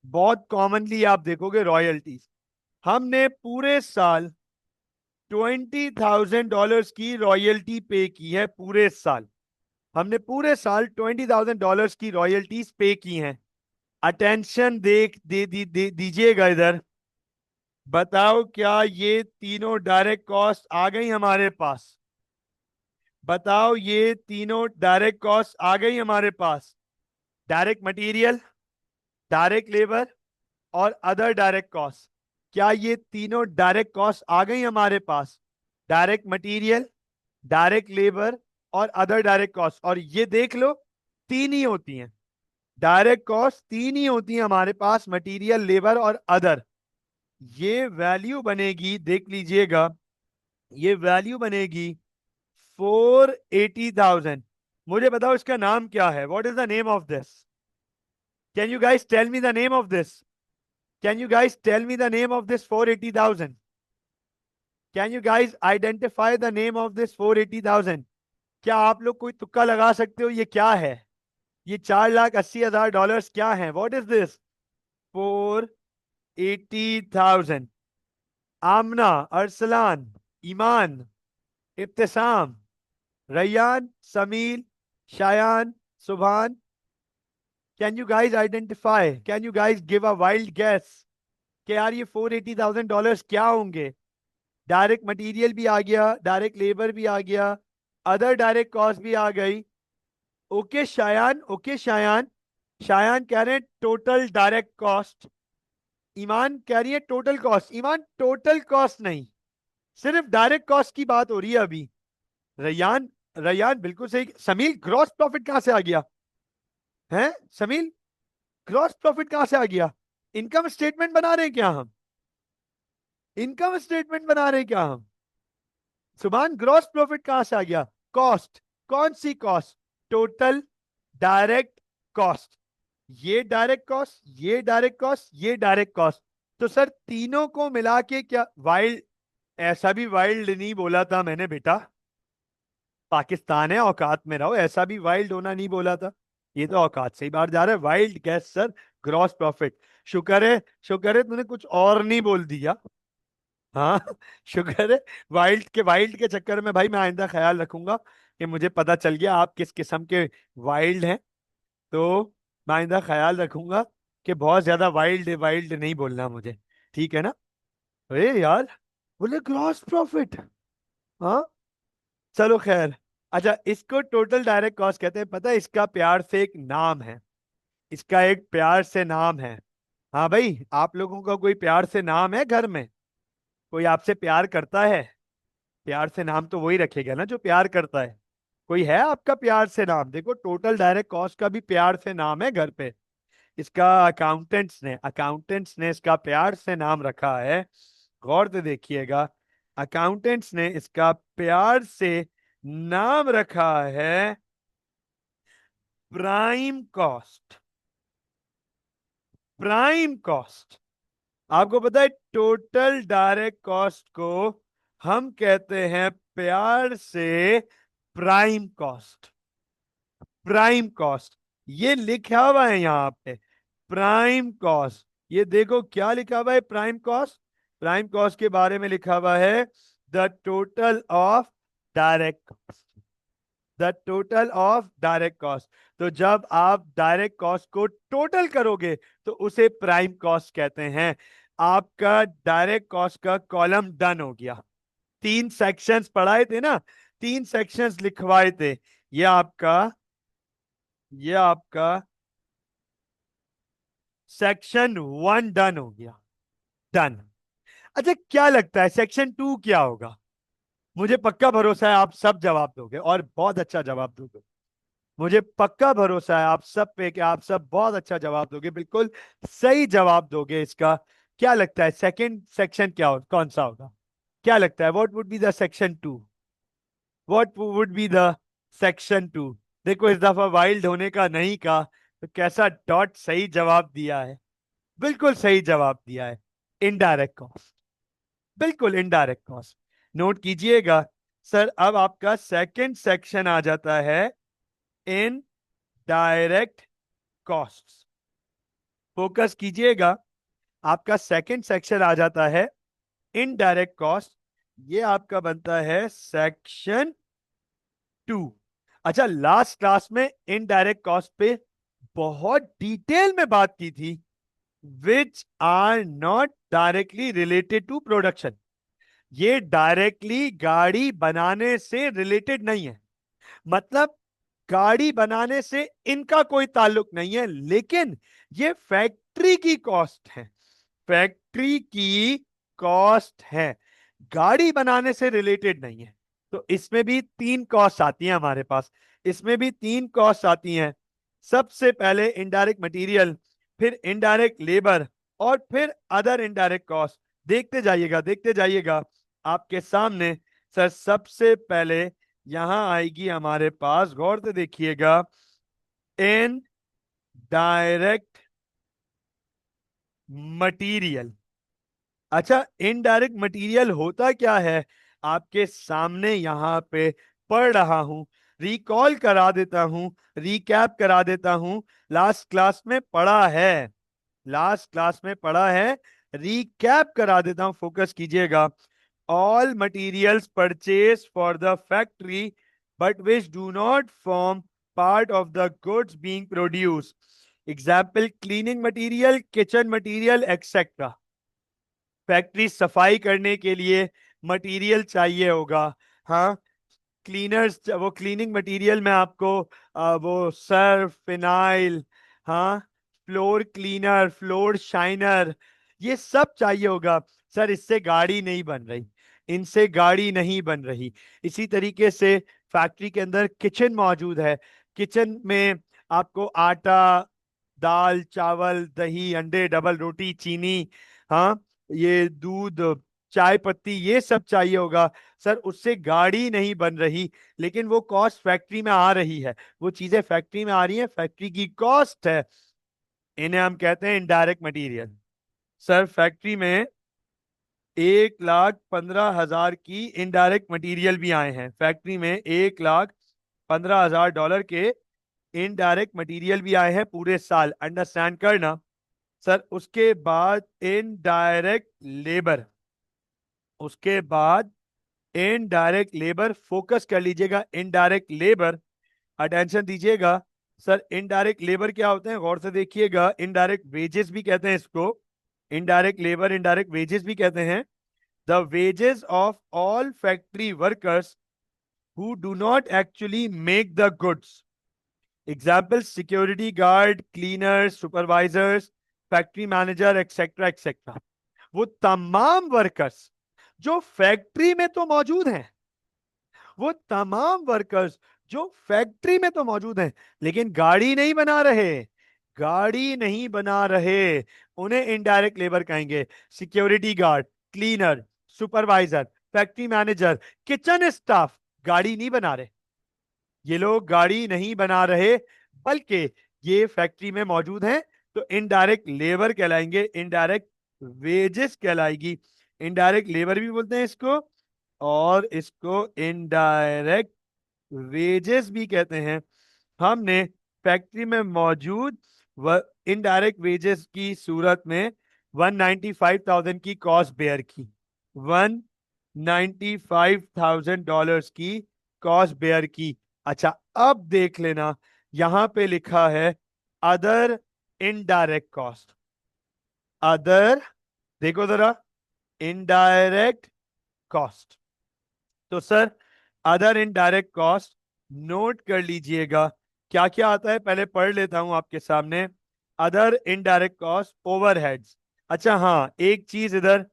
बहुत कॉमनली आप देखोगे। रॉयल्टीज हमने पूरे साल $20,000 की रॉयल्टी पे की है। पूरे साल हमने पूरे साल $20,000 की रॉयल्टीज पे की हैं। अटेंशन दीजिएगा इधर। बताओ क्या ये तीनों डायरेक्ट कॉस्ट आ गई हमारे पास? बताओ ये तीनों डायरेक्ट कॉस्ट आ गई हमारे पास? डायरेक्ट मटेरियल, डायरेक्ट लेबर और अदर डायरेक्ट कॉस्ट। क्या ये तीनों डायरेक्ट कॉस्ट आ गई हमारे पास? डायरेक्ट मटेरियल, डायरेक्ट लेबर और अदर डायरेक्ट कॉस्ट। और ये देख लो, तीन ही होती हैं डायरेक्ट कॉस्ट, तीन ही होती हैं हमारे पास, मटेरियल, लेबर और अदर। ये वैल्यू बनेगी, देख लीजिएगा, ये वैल्यू बनेगी 480,000। मुझे बताओ इसका नाम क्या है? What is the name of this? Can you guys tell me the name of this? Can you guys tell me the name of this 480,000? Can you guys identify the name of this 480,000? क्या आप लोग कोई तुक्का लगा सकते हो ये क्या है? ये $4,80,000 क्या है? What is this? 480,000। आमना, अरसलान, ईमान, इब्तिसाम, रैयान, समील, शायान, सुभान, can you guys identify? Can you guys give a wild gas कि यार ये $480,000 क्या होंगे? डायरेक्ट मटेरियल भी आ गया, डायरेक्ट लेबर भी आ गया, अदर डायरेक्ट कॉस्ट भी आ गई। Okay Shayan, okay Shayan. शायान कह रहे हैं टोटल डायरेक्ट कॉस्ट। ईमान कह रही है टोटल कॉस्ट। ईमान टोटल कॉस्ट नहीं, सिर्फ डायरेक्ट कॉस्ट की बात हो रही है अभी। रैयान, रैयान बिल्कुल सही। समील ग्रॉस प्रॉफिट कहां से आ गया है? समील ग्रॉस प्रॉफिट कहां से आ गया? इनकम स्टेटमेंट बना रहे हैं क्या हम? इनकम स्टेटमेंट बना रहे हैं क्या हम? सुभान ग्रॉस प्रॉफिट कहां से आ गया? कॉस्ट, कौन सी कॉस्ट? Total direct cost. ये डायरेक्ट कॉस्ट, ये डायरेक्ट कॉस्ट, ये डायरेक्ट कॉस्ट। तो सर तीनों को मिला के क्या वाइल्ड? ऐसा भी वाइल्ड नहीं बोला था मैंने बेटा, पाकिस्तान है, औकात में रहो। ऐसा भी वाइल्ड होना नहीं बोला था, ये तो औकात से ही बाहर जा रहा है। Wild gas sir, gross profit. शुक्र है, शुक्र है तूने कुछ और नहीं बोल दिया। हाँ शुक्र है। वाइल्ड के चक्कर में भाई मैं आइंदा ख्याल रखूंगा कि मुझे पता चल गया आप किस किस्म के वाइल्ड हैं। तो मैं आइंदा ख्याल रखूंगा कि बहुत ज्यादा वाइल्ड वाइल्ड नहीं बोलना मुझे, ठीक है ना? अरे यार, बोले ग्रॉस प्रॉफिट। हाँ, चलो खैर। अच्छा, इसको टोटल डायरेक्ट कॉस्ट कहते हैं। पता है इसका प्यार से एक नाम है, इसका एक प्यार से नाम है। हाँ भाई, आप लोगों का कोई प्यार से नाम है घर में? कोई आपसे प्यार करता है? प्यार से नाम तो वही रखेगा ना जो प्यार करता है। कोई है आपका प्यार से नाम? देखो टोटल डायरेक्ट कॉस्ट का भी प्यार से नाम है घर पे। इसका अकाउंटेंट्स ने इसका प्यार से नाम रखा है। गौर से देखिएगा, अकाउंटेंट्स ने इसका प्यार से नाम रखा है प्राइम कॉस्ट। Prime cost. आपको पता है टोटल डायरेक्ट कॉस्ट को हम कहते हैं प्यार से प्राइम कॉस्ट। प्राइम कॉस्ट, ये लिखा हुआ है यहां पे, प्राइम कॉस्ट। ये देखो क्या लिखा हुआ है प्राइम कॉस्ट। प्राइम कॉस्ट के बारे में लिखा हुआ है the total of direct, the total of direct cost. तो जब आप डायरेक्ट कॉस्ट को टोटल करोगे तो उसे प्राइम कॉस्ट कहते हैं। आपका डायरेक्ट कॉस्ट का कॉलम डन हो गया। 3 सेक्शंस पढ़ाए थे ना, 3 सेक्शंस लिखवाए थे। ये आपका, ये आपका सेक्शन 1 डन हो गया। डन। अच्छा, क्या लगता है सेक्शन 2 क्या होगा? मुझे पक्का भरोसा है आप सब जवाब दोगे और बहुत अच्छा जवाब दोगे। मुझे पक्का भरोसा है आप सब पे कि आप सब बहुत अच्छा जवाब दोगे, बिल्कुल सही जवाब दोगे इसका। क्या लगता है सेकंड सेक्शन कौन सा होगा? क्या लगता है what would be the section 2? What would be the section 2? देखो, इस दफा वाइल्ड होने का नहीं कहा, तो कैसा डॉट सही जवाब दिया है, बिल्कुल सही जवाब दिया है। इनडायरेक्ट कॉस्ट, बिल्कुल इनडायरेक्ट कॉस्ट। नोट कीजिएगा सर, अब आपका सेकंड सेक्शन आ जाता है इन डायरेक्ट कॉस्ट। फोकस कीजिएगा, आपका सेकंड सेक्शन आ जाता है इनडायरेक्ट कॉस्ट। ये आपका बनता है सेक्शन 2। अच्छा, लास्ट क्लास में इनडायरेक्ट कॉस्ट पे बहुत डिटेल में बात की थी, which are not directly related to production. ये डायरेक्टली गाड़ी बनाने से रिलेटेड नहीं है, मतलब गाड़ी बनाने से इनका कोई ताल्लुक नहीं है, लेकिन ये फैक्ट्री की कॉस्ट है, फैक्ट्री की कॉस्ट है, गाड़ी बनाने से रिलेटेड नहीं है। तो इसमें भी तीन कॉस्ट आती हैं हमारे पास, इसमें भी तीन कॉस्ट आती हैं। सबसे पहले इनडायरेक्ट मटेरियल, फिर इनडायरेक्ट लेबर, और फिर अदर इनडायरेक्ट कॉस्ट। देखते जाइएगा, देखते जाइएगा आपके सामने। सर, सबसे पहले यहां आएगी हमारे पास, गौर से देखिएगा, इन डायरेक्ट मटीरियल। अच्छा, इनडायरेक्ट मटेरियल होता क्या है, आपके सामने यहां पे पढ़ रहा हूं, रिकॉल करा देता हूं, रिकैप करा देता हूं। लास्ट क्लास में पढ़ा है, लास्ट क्लास में पढ़ा है, रिकैप करा देता हूं, फोकस कीजिएगा। All materials purchase for the factory but which do not form part of the goods being produce, example cleaning material, kitchen material etcetera. Factory सफाई करने के लिए मटेरियल चाहिए होगा, हाँ, क्लीनर्स, वो क्लीनिंग मटेरियल में आपको वो सर्फ, फिनाइल, हाँ, फ्लोर क्लीनर, फ्लोर शाइनर, ये सब चाहिए होगा। सर, इससे गाड़ी नहीं बन रही, इनसे गाड़ी नहीं बन रही। इसी तरीके से फैक्ट्री के अंदर किचन मौजूद है, किचन में आपको आटा, दाल, चावल, दही, अंडे, डबल रोटी, चीनी, हाँ, ये दूध, चाय पत्ती, ये सब चाहिए होगा। सर, उससे गाड़ी नहीं बन रही, लेकिन वो कॉस्ट फैक्ट्री में आ रही है, वो चीजें फैक्ट्री में आ रही हैं, फैक्ट्री की कॉस्ट है, इन्हें हम कहते हैं इनडायरेक्ट मटेरियल। सर, फैक्ट्री में 1,15,000 की इनडायरेक्ट मटेरियल भी आए हैं, फैक्ट्री में $1,15,000 के इनडायरेक्ट मटेरियल भी आए हैं पूरे साल, अंडरस्टैंड करना। सर, उसके बाद इनडायरेक्ट लेबर, उसके बाद इनडायरेक्ट लेबर, फोकस कर लीजिएगा, इनडायरेक्ट लेबर, अटेंशन दीजिएगा। सर, इनडायरेक्ट लेबर क्या होते हैं, गौर से देखिएगा, इनडायरेक्ट वेजेस भी कहते हैं इसको, इनडायरेक्ट लेबर, इनडायरेक्ट वेजेस भी कहते हैं। The wages of all factory workers who do not actually make the goods, example security guard, cleaners, supervisors, factory manager, etcetera etcetera. वो तमाम वर्कर्स जो फैक्ट्री में तो मौजूद हैं, वो तमाम वर्कर्स जो फैक्ट्री में तो मौजूद हैं, लेकिन गाड़ी नहीं बना रहे, गाड़ी नहीं बना रहे, उन्हें इनडायरेक्ट लेबर कहेंगे। Security guard, cleaner, supervisor, factory manager, kitchen staff गाड़ी नहीं बना रहे, ये लोग गाड़ी नहीं बना रहे, बल्कि ये फैक्ट्री में मौजूद हैं, तो इनडायरेक्ट लेबर कहलाएंगे, इनडायरेक्ट वेजेस कहलाएगी। इनडायरेक्ट लेबर भी बोलते हैं इसको, और इसको इनडायरेक्ट वेजेस भी कहते हैं। हमने फैक्ट्री में मौजूद इनडायरेक्ट वेजेस की सूरत में 195,000 की कॉस्ट बेयर की, $195,000 की कॉस्ट बेयर की। अच्छा, अब देख लेना, यहां पे लिखा है अदर इनडायरेक्ट कॉस्ट, अदर, देखो जरा, इनडायरेक्ट कॉस्ट। तो sir, other indirect cost, note कर लीजिएगा क्या क्या आता है, पहले पढ़ लेता हूं आपके सामने। Other indirect cost, overheads. अच्छा हाँ, एक चीज इधर,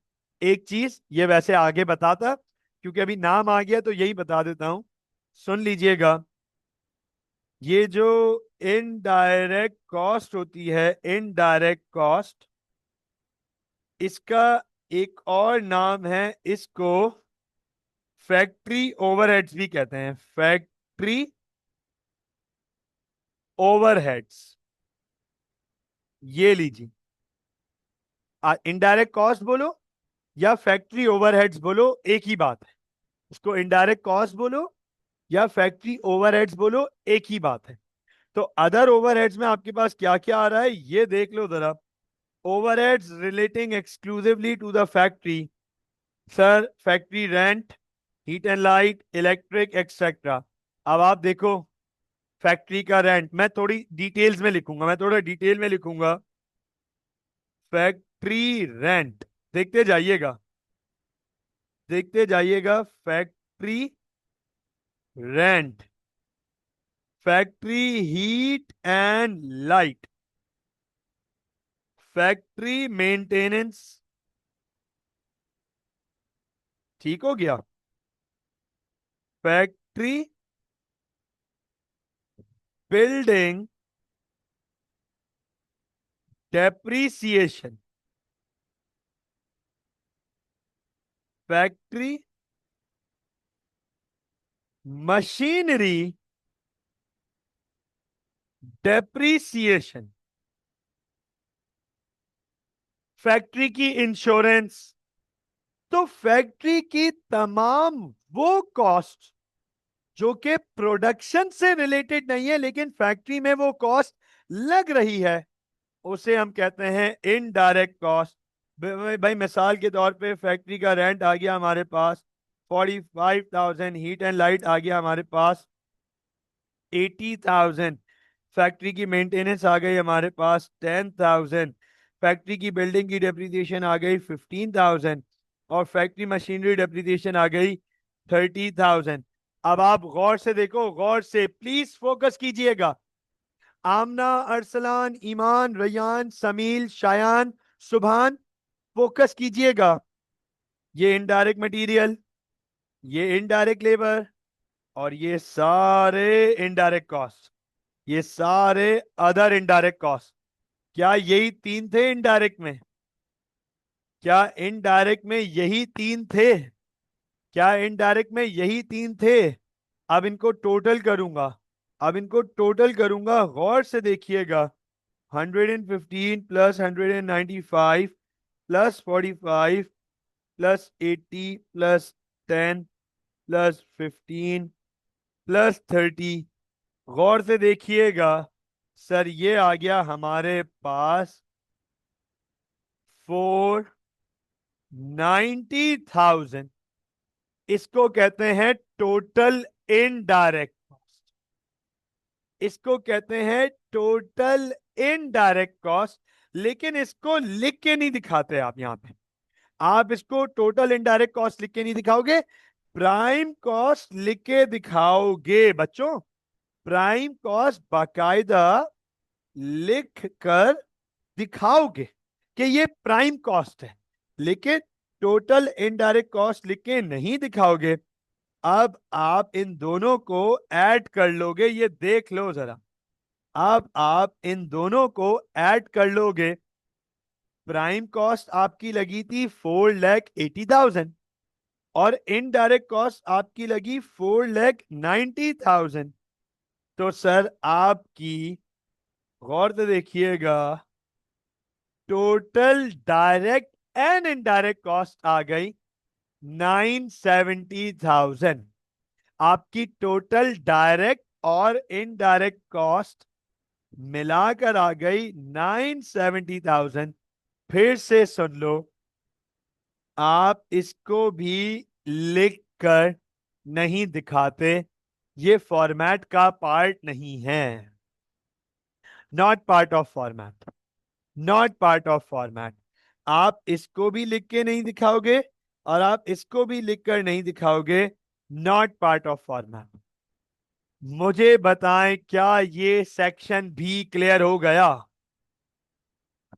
एक चीज ये वैसे आगे बताता, क्योंकि अभी नाम आ गया तो यही बता देता हूं, सुन लीजिएगा। ये जो इनडायरेक्ट कॉस्ट होती है, इनडायरेक्ट कॉस्ट, इसका एक और नाम है, इसको फैक्ट्री ओवरहेड्स भी कहते हैं, फैक्ट्री ओवरहेड्स। ये लीजिए, इनडायरेक्ट कॉस्ट बोलो या फैक्ट्री ओवरहेड्स बोलो, एक ही बात है। इसको इनडायरेक्ट कॉस्ट बोलो या फैक्ट्री ओवरहेड्स बोलो, एक ही बात है। तो अदर ओवरहेड्स में आपके पास क्या क्या आ रहा है ये देख लो जरा। Overheads relating exclusively to the factory, sir factory rent, heat and light, electric etcetera. अब आप देखो, फैक्ट्री का रेंट मैं थोड़ी डिटेल्स में लिखूंगा, मैं थोड़ा डिटेल में लिखूंगा। फैक्ट्री रेंट, देखते जाइएगा, देखते जाइएगा। Factory rent, factory heat and light, factory maintenance, ठीक हो गया, factory building depreciation, factory machinery depreciation, factory की इंश्योरेंस। तो फैक्ट्री की तमाम वो कॉस्ट जो कि प्रोडक्शन से रिलेटेड नहीं है लेकिन फैक्ट्री में वो कॉस्ट लग रही है, उसे हम कहते हैं इनडायरेक्ट कॉस्ट। भाई मिसाल के तौर पे फैक्ट्री का रेंट आ गया हमारे पास 45,000, हीट एंड लाइट आ गया हमारे पास 80,000, फैक्ट्री की मेंटेनेंस आ गई हमारे पास 10,000, फैक्ट्री की बिल्डिंग की डेप्रिसिएशन आ गई 15,000 और फैक्ट्री मशीनरी डेप्रिसिएशन आ गई 30,000। अब आप गौर से देखो, गौर से प्लीज फोकस कीजिएगा। आमना, अरसलान, ईमान, रैयान, समील, शायान, सुभान, फोकस कीजिएगा। ये इनडायरेक्ट मटेरियल, ये इनडायरेक्ट लेबर और ये सारे इनडायरेक्ट कॉस्ट, ये सारे अदर इनडायरेक्ट कॉस्ट। क्या यही तीन थे इनडायरेक्ट में? क्या इनडायरेक्ट में यही तीन थे? क्या इनडायरेक्ट में यही तीन थे? अब इनको टोटल करूंगा, अब इनको टोटल करूंगा, गौर से देखिएगा। 115 plus 195 plus 45 plus 80 plus 10 plus 15 plus 30, गौर से देखिएगा। सर ये आ गया हमारे पास 490,000। इसको कहते हैं टोटल इनडायरेक्ट कॉस्ट, इसको कहते हैं टोटल इनडायरेक्ट कॉस्ट। लेकिन इसको लिख के नहीं दिखाते आप यहां पे, आप इसको टोटल इनडायरेक्ट कॉस्ट लिख के नहीं दिखाओगे, प्राइम कॉस्ट लिख के दिखाओगे बच्चों। प्राइम कॉस्ट बाकायदा लिख कर दिखाओगे कि ये प्राइम कॉस्ट है, लेकिन टोटल इनडायरेक्ट कॉस्ट लिख के नहीं दिखाओगे। अब आप इन दोनों को ऐड कर लोगे, ये देख लो जरा। अब आप इन दोनों को ऐड कर लोगे, प्राइम कॉस्ट आपकी लगी थी 4,80,000 और इनडायरेक्ट कॉस्ट आपकी लगी 4,90,000। तो सर आपकी, गौर से देखिएगा, total direct and indirect cost आ गई 970,000। आपकी टोटल डायरेक्ट और इनडायरेक्ट कॉस्ट मिलाकर आ गई 970,000। फिर से सुन लो, आप इसको भी लिख कर नहीं दिखाते, ये फॉर्मेट का पार्ट नहीं है, not part of format, not part of format. आप इसको भी लिख के नहीं दिखाओगे और आप इसको भी लिख कर नहीं दिखाओगे, नॉट पार्ट ऑफ फॉर्मेट। मुझे बताएं, क्या ये सेक्शन भी क्लियर हो गया?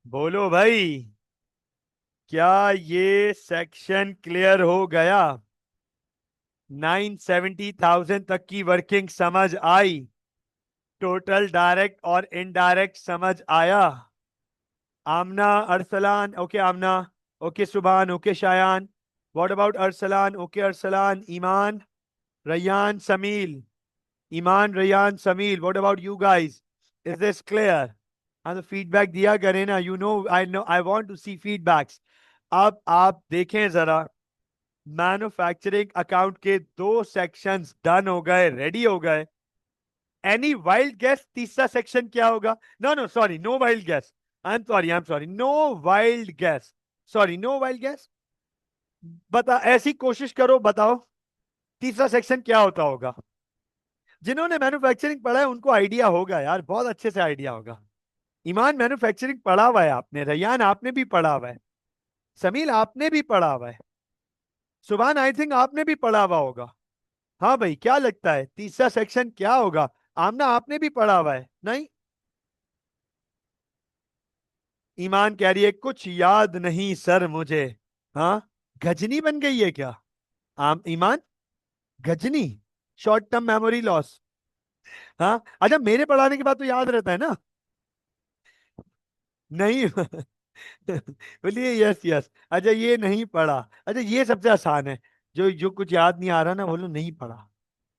बोलो भाई। क्या ये सेक्शन क्लियर हो गया? 970,000 तक की वर्किंग समझ आई? टोटल डायरेक्ट और इनडायरेक्ट समझ आया? Aamna, Arsalan, okay Aamna, okay Subhan, okay Shayan, what about Arsalan? Okay Arsalan, Iman, Rayyan, Sameel, Iman, Rayyan, Sameel, what about you guys? Is this clear? हाँ तो फीडबैक दिया करें ना, you know I want to see feedbacks. अब आप देखें जरा, मैन्युफैक्चरिंग अकाउंट के दो सेक्शंस डन हो गए, रेडी हो गए। एनी वाइल्ड गेस तीसरा सेक्शन क्या होगा? No no sorry, no wild guess, I am sorry, no wild guess, sorry no wild guess. बता, ऐसी कोशिश करो, बताओ तीसरा सेक्शन क्या होता होगा। जिन्होंने मैन्युफैक्चरिंग पढ़ा है उनको आइडिया होगा यार, बहुत अच्छे से आइडिया होगा। ईमान मैन्युफैक्चरिंग पढ़ा हुआ है आपने, रैयान आपने भी पढ़ा हुआ है, समील आपने भी पढ़ा हुआ है, सुभान आई थिंक आपने भी पढ़ा हुआ होगा। हाँ भाई, क्या लगता है तीसरा सेक्शन क्या होगा? आमना आपने भी पढ़ा हुआ है नहीं? ईमान कह रही है कुछ याद नहीं सर मुझे। हाँ, गजनी बन गई है क्या? आम Iman, Ghajini, short term memory loss. हाँ अच्छा, मेरे पढ़ाने के बाद तो याद रहता है ना? नहीं बोलिए यस यस। अच्छा ये नहीं पढ़ा, अच्छा ये सबसे आसान है। जो जो कुछ याद नहीं आ रहा ना, बोलो नहीं पढ़ा,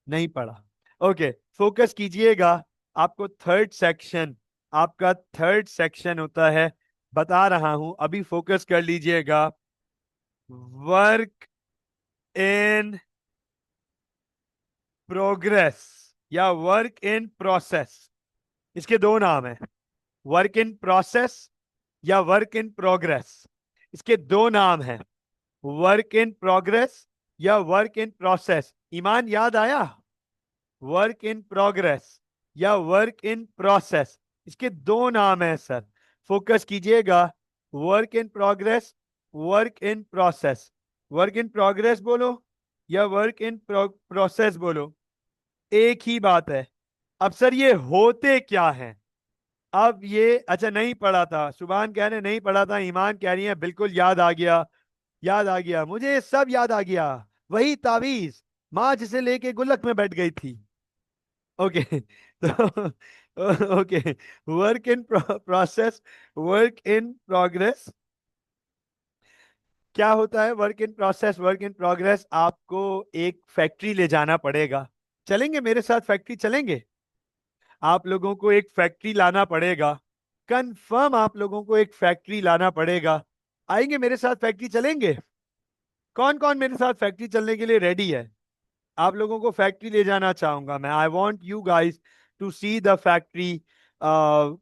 नहीं पढ़ा। ओके, फोकस कीजिएगा। आपको थर्ड सेक्शन, आपका थर्ड सेक्शन होता है, बता रहा हूं अभी, फोकस कर लीजिएगा। वर्क इन प्रोग्रेस या वर्क इन प्रोसेस, इसके दो नाम है। वर्क इन प्रोसेस या वर्क इन प्रोग्रेस, इसके दो नाम हैं। वर्क इन प्रोग्रेस या वर्क इन प्रोसेस। ईमान याद आया? वर्क इन प्रोग्रेस या वर्क इन प्रोसेस, इसके दो नाम हैं सर, फोकस कीजिएगा। Work in progress, work in process. Work in progress बोलो या वर्क इन प्रोसेस बोलो, एक ही बात है। अब सर ये होते क्या है? अब ये अच्छा नहीं पढ़ा था, सुभान कह रहे नहीं पढ़ा था, ईमान कह रही है बिल्कुल याद आ गया, याद आ गया मुझे, सब याद आ गया। वही तावीज, माँ जिसे लेके गुल्लक में बैठ गई थी। ओके तो okay, work in process, work in progress. क्या होता है work in process, work in progress? आपको एक फैक्ट्री ले जाना पड़ेगा। चलेंगे मेरे साथ फैक्ट्री, चलेंगे? आप लोगों को एक फैक्ट्री लाना पड़ेगा, कंफर्म आप लोगों को एक फैक्ट्री लाना पड़ेगा। आएंगे मेरे साथ फैक्ट्री, चलेंगे? कौन कौन मेरे साथ फैक्ट्री चलने के लिए रेडी है? आप लोगों को फैक्ट्री ले जाना चाहूंगा मैं। I want you guys to see the factory,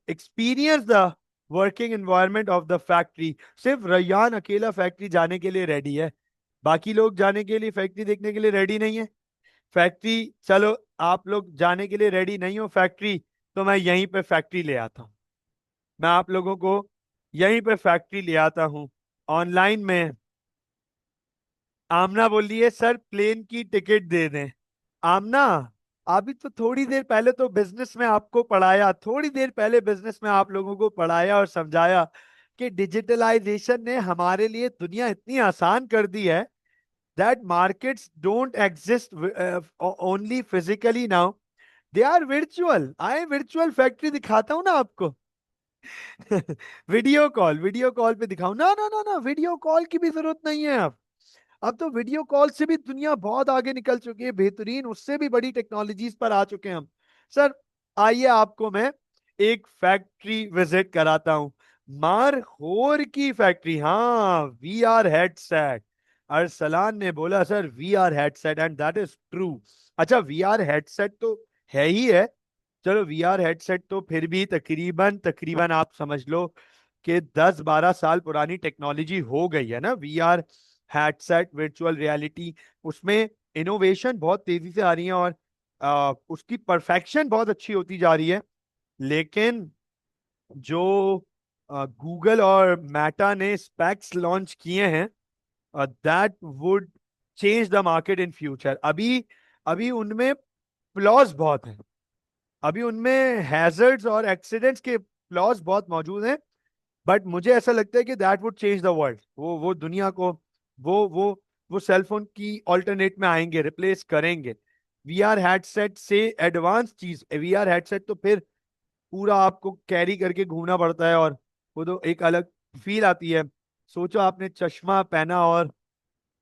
experience the working environment of the factory. सिर्फ रैयान अकेला फैक्ट्री जाने के लिए रेडी है, बाकी लोग जाने के लिए, फैक्ट्री देखने के लिए रेडी नहीं है। फैक्ट्री, चलो आप लोग जाने के लिए रेडी नहीं हो फैक्ट्री, तो मैं यहीं पे फैक्ट्री ले आता हूँ। मैं आप लोगों को यहीं पे फैक्ट्री ले आता हूँ ऑनलाइन में। आमना बोल रही है सर प्लेन की टिकट दे दें। आमना, अभी तो थोड़ी देर पहले तो बिजनेस में आपको पढ़ाया, थोड़ी देर पहले बिजनेस में आप लोगों को पढ़ाया और समझाया कि डिजिटलाइजेशन ने हमारे लिए दुनिया इतनी आसान कर दी है, that markets don't exist only physically now, they are virtual. आए वर्चुअल फैक्ट्री दिखाता हूँ ना आपको वीडियो कॉल पे दिखाऊं ना? ना ना ना, वीडियो कॉल की भी जरूरत नहीं है अब तो वीडियो कॉल से भी दुनिया बहुत आगे निकल चुकी है, बेहतरीन, उससे भी बड़ी टेक्नोलॉजीज पर आ चुके हैं हम। सर आइए आपको मैं एक फैक्ट्री विजिट कराता हूं, मारहोर की फैक्ट्री। हाँ, वी आर हेडसेट, अरसलान ने बोला sir we are headset, and that is true. अच्छा वी आर हेडसेट तो है ही है, चलो वी आर हेडसेट तो फिर भी तकरीबन तकरीबन आप समझ लो कि 10-12 साल पुरानी टेक्नोलॉजी हो गई है ना we are headset, virtual reality. उसमें इनोवेशन बहुत तेजी से आ रही है और उसकी परफेक्शन बहुत अच्छी होती जा रही है। लेकिन जो गूगल और मेटा ने स्पेक्स लॉन्च किए हैं, that would change the market in future. अभी अभी उनमें फ्लॉज बहुत हैं, अभी उनमें हैजर्ड्स और एक्सीडेंट्स के फ्लॉज बहुत मौजूद हैं, बट मुझे ऐसा लगता है कि that would change the world. वो दुनिया को, वो सेल फोन की ऑल्टरनेट में आएंगे, रिप्लेस करेंगे। वीआर हेडसेट से एडवांस चीज, वीआर हेडसेट तो फिर पूरा आपको कैरी करके घूमना पड़ता है, और वो तो एक अलग फील आती है। सोचो आपने चश्मा पहना और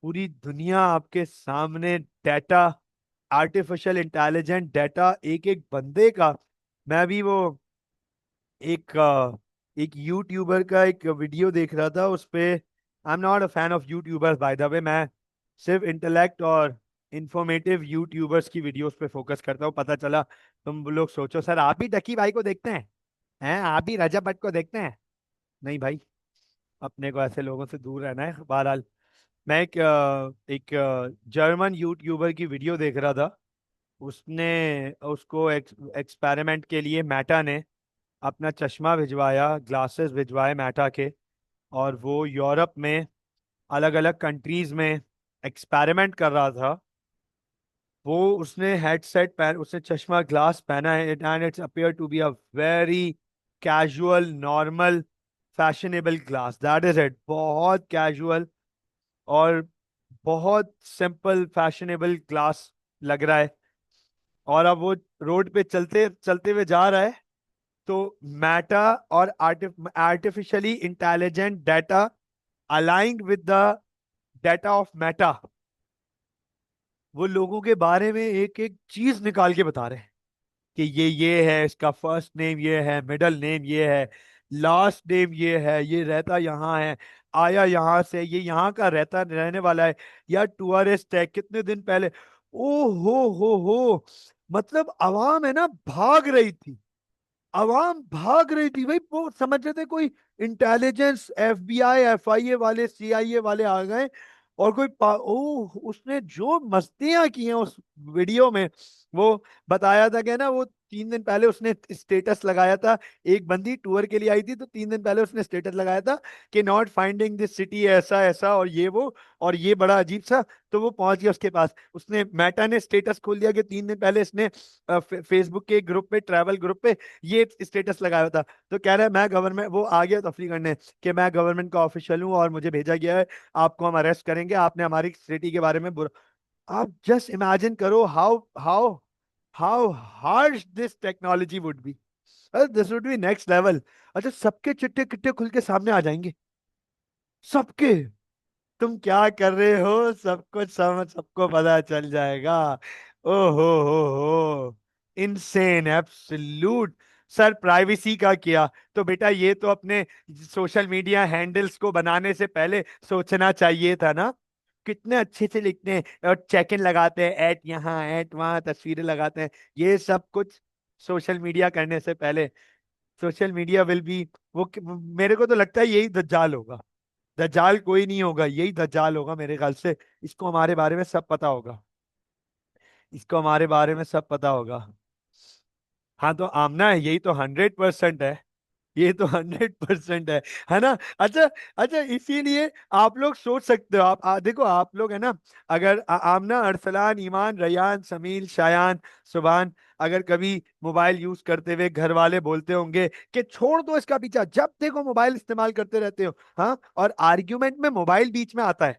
पूरी दुनिया आपके सामने, डाटा, आर्टिफिशियल इंटेलिजेंट डाटा एक एक बंदे का। मैं भी वो एक एक यूट्यूबर का एक वीडियो देख रहा था उस पे। I am not a fan of YouTubers by the way, मैं सिर्फ इंटेलेक्ट और इंफॉर्मेटिव यूट्यूबर्स की वीडियोस पे फोकस करता हूँ। पता चला तुम लोग सोचो सर आप भी डकी भाई को देखते हैं आप भी रजब भट्ट को देखते हैं। नहीं भाई, अपने को ऐसे लोगों से दूर रहना है। बहरहाल, मैं एक जर्मन यूट्यूबर की वीडियो देख रहा था। उसने उसको एक्सपेरिमेंट के लिए मेटा ने अपना चश्मा भिजवाया, ग्लासेस भिजवाए मेटा के, और वो यूरोप में अलग अलग कंट्रीज में एक्सपेरिमेंट कर रहा था। वो उसने हेडसेट पहन, उसने चश्मा ग्लास पहना है, and it's appear to be a very casual, normal, fashionable glass, that is it, बहुत कैजुअल और बहुत सिंपल फैशनेबल ग्लास लग रहा है। और अब वो रोड पे चलते चलते हुए जा रहा है, तो मेटा और artificially intelligent data aligned with the data of Meta, वो लोगों के बारे में एक एक चीज निकाल के बता रहे हैं कि ये है, इसका फर्स्ट नेम ये है, मिडिल नेम ये है, लास्ट नेम ये है, ये रहता यहाँ है, आया यहाँ से, ये यहाँ का रहता रहने वाला है, या टूरिस्ट है, कितने दिन पहले। ओ हो, मतलब आवाम है ना भाग रही थी, आवाम भाग रही थी भाई। वो समझ रहे थे कोई इंटेलिजेंस, एफबीआई, एफआईए वाले, सीआईए वाले आ गए, और ओह, उसने जो मस्तियां की हैं उस वीडियो में। वो बताया था कि ना, वो 3 दिन पहले उसने स्टेटस लगाया था। एक बंदी टूर के लिए आई थी, तो 3 दिन पहले उसने स्टेटस लगाया था कि नॉट फाइंडिंग दिस सिटी, ऐसा ऐसा और ये वो, और ये बड़ा अजीब सा। तो वो पहुंच गया उसके पास, उसने मेटा ने स्टेटस खोल दिया कि 3 दिन पहले इसने फेसबुक के ग्रुप पे, ट्रैवल ग्रुप पे, ये स्टेटस लगाया था। तो कह रहा है मैं गवर्नमेंट, वो आ गया तफरी करने कि मैं गवर्नमेंट का ऑफिशियल हूँ और मुझे भेजा गया है, आपको हम अरेस्ट करेंगे, आपने हमारी सिटी के बारे में बुरा। आप जस्ट इमेजिन करो how how how harsh this technology would be. This would be next level. अच्छा, सबके चिट्टे किट्टे खुल के सामने आ जाएंगे, सबके, तुम क्या कर रहे हो सब कुछ समझ, सबको पता चल जाएगा। हो, इनसेन, एब्सोल्यूट। सर प्राइवेसी का क्या, तो बेटा ये तो अपने सोशल मीडिया हैंडल्स को बनाने से पहले सोचना चाहिए था ना। कितने अच्छे से लिखते हैं और चेक इन लगाते हैं, एट यहाँ एट वहां, तस्वीरें लगाते हैं, ये सब कुछ सोशल मीडिया करने से पहले। सोशल मीडिया विल बी, मेरे को तो लगता है यही दज्जाल होगा। दज्जाल कोई नहीं होगा, यही दज्जाल होगा मेरे ख्याल से। इसको हमारे बारे में सब पता होगा, इसको हमारे बारे में सब पता होगा। हाँ तो आमना है, यही तो 100% है, ये तो 100% है ना। अच्छा, अच्छा, इसीलिए आप लोग सोच सकते हो, देखो आप लोग है ना, अगर आमना, अरसलान, ईमान, रयान, समील, शायान, सुभान, अगर कभी मोबाइल यूज करते हुए घर वाले बोलते होंगे कि छोड़ दो इसका पीछा, जब देखो मोबाइल इस्तेमाल करते रहते हो, हाँ, और आर्ग्यूमेंट में मोबाइल बीच में आता है,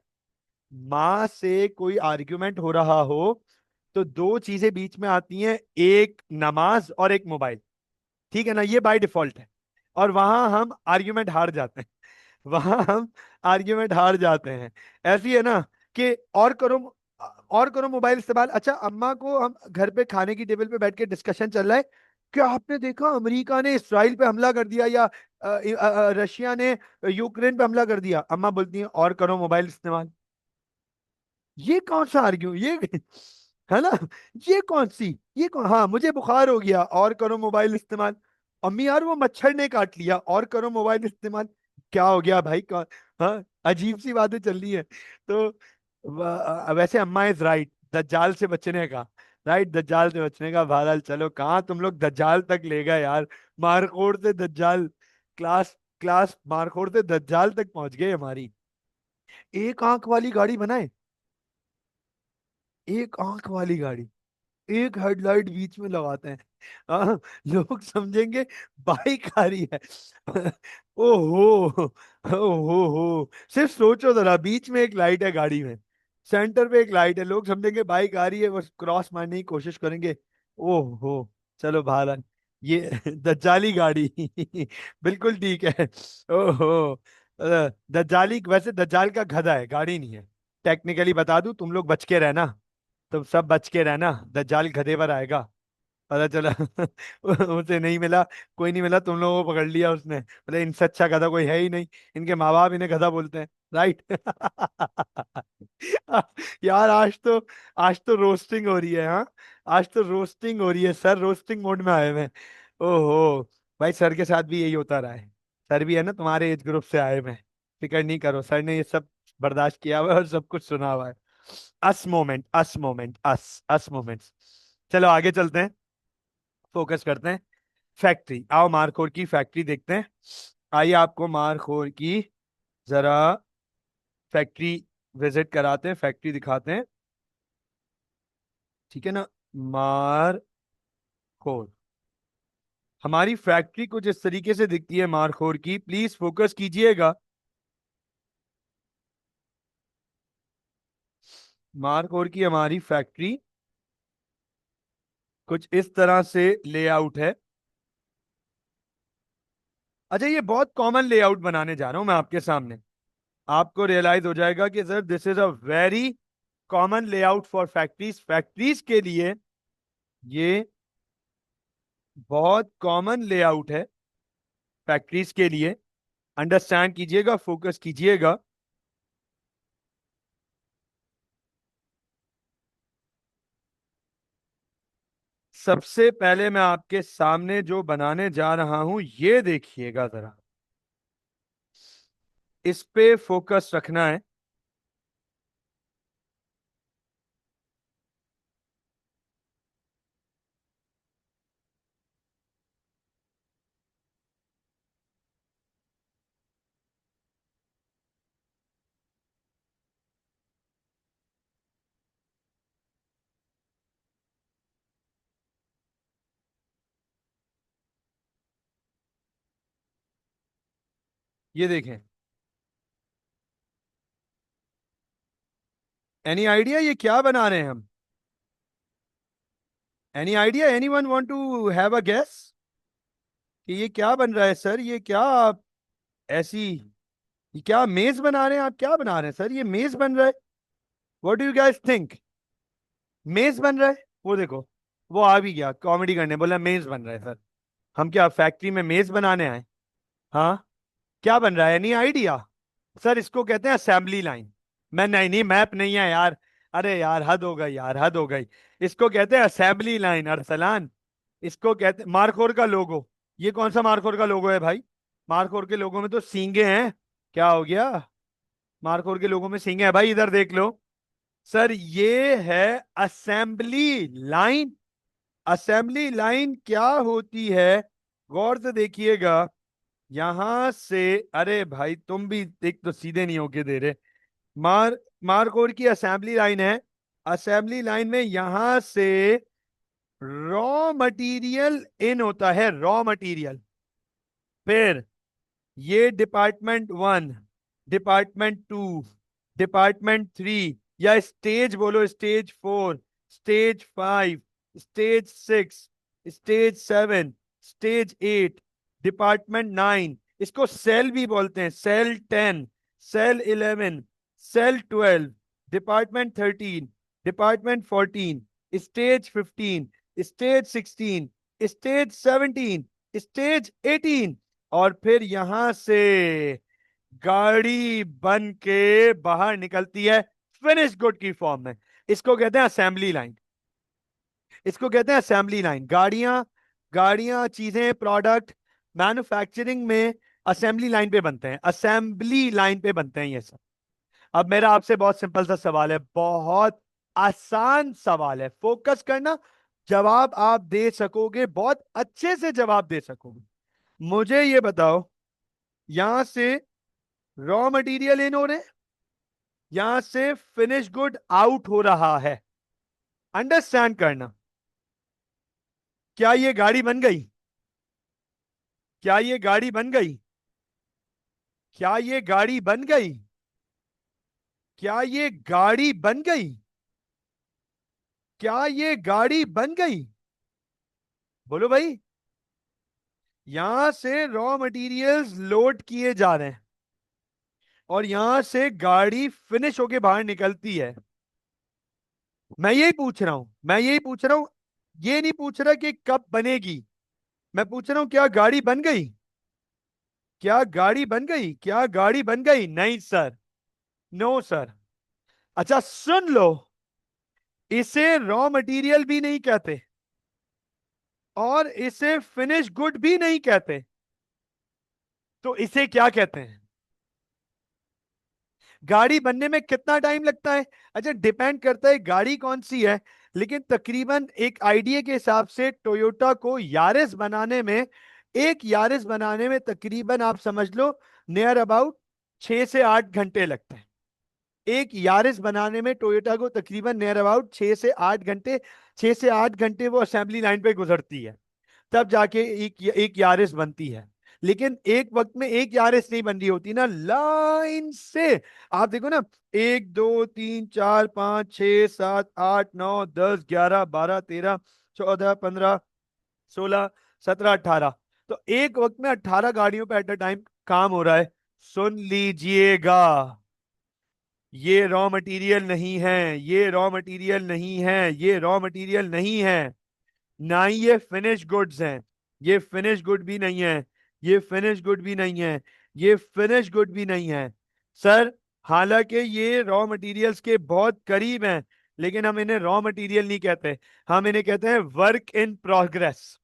माँ से कोई आर्ग्यूमेंट हो रहा हो, तो दो चीजें बीच में आती हैं, एक नमाज और एक मोबाइल, ठीक है ना, ये बाय डिफॉल्ट है। और वहां हम आर्ग्यूमेंट हार जाते हैं, वहां हम आर्ग्यूमेंट हार जाते हैं। ऐसी है ना कि और करो मोबाइल इस्तेमाल। अच्छा, अम्मा को हम घर पे खाने की टेबल पे बैठ के डिस्कशन चल रहा है, क्या आपने देखा अमेरिका ने इसराइल पे हमला कर दिया, या रशिया ने यूक्रेन पे हमला कर दिया, अम्मा बोलती हैं और करो मोबाइल इस्तेमाल। ये कौन सा आर्ग्यू, ये है ना, ये कौन सी, ये कौन, हाँ मुझे बुखार हो गया और करो मोबाइल इस्तेमाल। अम्मी यार वो मच्छर ने काट लिया और करो मोबाइल इस्तेमाल। क्या हो गया भाई, कौन, हाँ, अजीब सी बातें चल रही है। तो वैसे अम्मा इज राइट, दज्जाल से बचने का, राइट, दज्जाल से बचने का। बहरहाल चलो, कहाँ तुम लोग दज्जाल तक ले गए यार, मारखोड़ से दज्जाल, क्लास क्लास मारखोड़ से दज्जाल तक पहुंच गए हमारी। एक आंख वाली गाड़ी बनाए, एक आंख वाली गाड़ी, एक हेडलाइट बीच में लगाते हैं। हाँ, लोग समझेंगे बाइक आ रही है। ओहो, ओहो हो, सिर्फ सोचो जरा, बीच में एक लाइट है गाड़ी में, सेंटर पे एक लाइट है, लोग समझेंगे बाइक आ रही है, बस क्रॉस मारने की कोशिश करेंगे। ओहो, चलो भारत, ये दज्जाली गाड़ी। बिल्कुल ठीक है। ओहो, दज्जाली, वैसे दज्जाल का गधा है, गाड़ी नहीं है। टेक्निकली बता दूं, तुम लोग बच के रहना, तुम सब बच के रहना, दज्जाल गधे पर आएगा। पता चला उसे नहीं मिला, कोई नहीं मिला, तुम लोगों को पकड़ लिया उसने, बोले इनसे अच्छा गधा कोई है ही नहीं, इनके माँ बाप इन्हें गधा बोलते हैं, राइट। यार आज तो रोस्टिंग हो रही है, हाँ, आज तो रोस्टिंग हो रही है, सर रोस्टिंग मोड में आए हुए हैं। ओहो, भाई सर के साथ भी यही होता रहा है, सर भी है ना तुम्हारे एज ग्रुप से आए हुए हैं, फिक्र नहीं करो, सर ने ये सब बर्दाश्त किया हुआ है और सब कुछ सुना हुआ है। अस मोमेंट। चलो आगे चलते हैं, फोकस करते हैं। फैक्ट्री, आओ मारखोर की फैक्ट्री देखते हैं। आइए आपको मारखोर की जरा फैक्ट्री विजिट कराते हैं, फैक्ट्री दिखाते हैं, ठीक है ना। मारखोर, हमारी फैक्ट्री कुछ इस तरीके से दिखती है मारखोर की, प्लीज फोकस कीजिएगा। मारखोर की हमारी फैक्ट्री कुछ इस तरह से लेआउट है। अच्छा, ये बहुत कॉमन लेआउट बनाने जा रहा हूं मैं आपके सामने, आपको रियलाइज हो जाएगा कि sir this is a very common layout for factories, factories के लिए ये बहुत कॉमन लेआउट है, फैक्ट्रीज के लिए। अंडरस्टैंड कीजिएगा, फोकस कीजिएगा। सबसे पहले मैं आपके सामने जो बनाने जा रहा हूं, ये देखिएगा जरा, इस पे फोकस रखना है। ये देखें, एनी आइडिया ये क्या बना रहे हैं हम? Any idea, anyone want to have a guess कि ये क्या बन रहा है सर, ये क्या आप ऐसी, ये क्या मेज बना रहे हैं, आप क्या बना रहे हैं सर, ये मेज बन रहा है? What do you guys think? मेज बन रहा है, वो देखो, वो आ भी गया कॉमेडी करने, बोला मेज बन रहा है सर। हम क्या फैक्ट्री में मेज बनाने आए? हाँ, क्या बन रहा है, एनी आइडिया? सर इसको कहते हैं असेंबली लाइन। मैं नहीं नहीं, मैप नहीं है यार, अरे यार हद हो गई यार, हद हो गई। इसको कहते हैं असेंबली लाइन, अरसलान। इसको कहते हैं मारखोर का लोगो। ये कौन सा मारखोर का लोगो है भाई? मारखोर के लोगो में तो सींगे हैं, क्या हो गया? मारखोर के लोगो में सींगे हैं भाई, इधर देख लो। सर ये है असेंबली लाइन। असेंबली लाइन क्या होती है, गौर से देखिएगा। यहां से, अरे भाई तुम भी एक तो सीधे नहीं होके दे रहे। मारकोड की असेंबली लाइन है, असेंबली लाइन में यहां से रॉ मटेरियल इन होता है, रॉ मटेरियल। फिर ये department one, department two, department three, या स्टेज बोलो, stage four, stage five, stage six, stage seven, stage eight, department nine, इसको सेल भी बोलते हैं, cell ten, cell eleven, cell twelve, department thirteen, department fourteen, stage fifteen, stage sixteen, stage seventeen, stage eighteen, और फिर यहां से गाड़ी बन के बाहर निकलती है फिनिश गुड की फॉर्म में। इसको कहते हैं असेंबली लाइन, इसको कहते हैं असेंबली लाइन। गाड़ियां, गाड़ियां, चीजें, प्रोडक्ट मैन्युफैक्चरिंग में असेंबली लाइन पे बनते हैं, असेंबली लाइन पे बनते हैं ये सब। अब मेरा आपसे बहुत सिंपल सा सवाल है, बहुत आसान सवाल है, फोकस करना, जवाब आप दे सकोगे, बहुत अच्छे से जवाब दे सकोगे। मुझे ये बताओ, यहां से रॉ मटेरियल इन हो रहे हैं, यहां से फिनिश गुड आउट हो रहा है, अंडरस्टैंड करना। क्या ये गाड़ी बन गई? क्या ये गाड़ी बन गई? क्या ये गाड़ी बन गई? क्या ये गाड़ी बन गई? क्या ये गाड़ी बन गई? बोलो भाई। यहां से रॉ मटेरियल्स लोड किए जा रहे हैं और यहां से गाड़ी फिनिश होके बाहर निकलती है। मैं यही पूछ रहा हूं, मैं यही पूछ रहा हूं। ये नहीं पूछ रहा कि कब बनेगी। मैं पूछ रहा हूं क्या गाड़ी बन गई? क्या गाड़ी बन गई? क्या गाड़ी बन गई? नहीं सर। No sir. अच्छा सुन लो, इसे रॉ मटेरियल भी नहीं कहते और इसे फिनिश गुड भी नहीं कहते। तो इसे क्या कहते हैं? गाड़ी बनने में कितना टाइम लगता है? अच्छा डिपेंड करता है गाड़ी कौन सी है, लेकिन तकरीबन एक आइडिया के हिसाब से टोयोटा को यारिस बनाने में, एक यारिस बनाने में तकरीबन आप समझ लो नियर अबाउट 6 से 8 घंटे लगते हैं। एक यारिस बनाने में टोयोटा को तकरीबन नियर अबाउट 6 से 8 घंटे, 6 से 8 घंटे वो असेंबली लाइन पे गुजरती है, तब जाके एक यारिस बनती है। लेकिन एक वक्त में एक यारिस नहीं बन रही होती ना, लाइन से। आप देखो ना, 1 2 3 4 5 6 7 8 9 10 11 12 13 14 15 16 17 18, तो एक वक्त में 18 गाड़ियों पे एट अ टाइम काम हो रहा है। सुन लीजिएगा, ये रॉ मटेरियल नहीं है, ये रॉ मटेरियल नहीं है, ये रॉ मटेरियल नहीं है। ना ही ये फिनिश गुड्स हैं। ये फिनिश गुड भी नहीं है। ये फिनिश गुड भी नहीं है। ये फिनिश गुड भी नहीं है सर। हालांकि ये रॉ मटेरियल्स के बहुत करीब हैं, लेकिन हम इन्हें रॉ मटेरियल नहीं कहते। हम इन्हें कहते हैं वर्क इन प्रोग्रेस।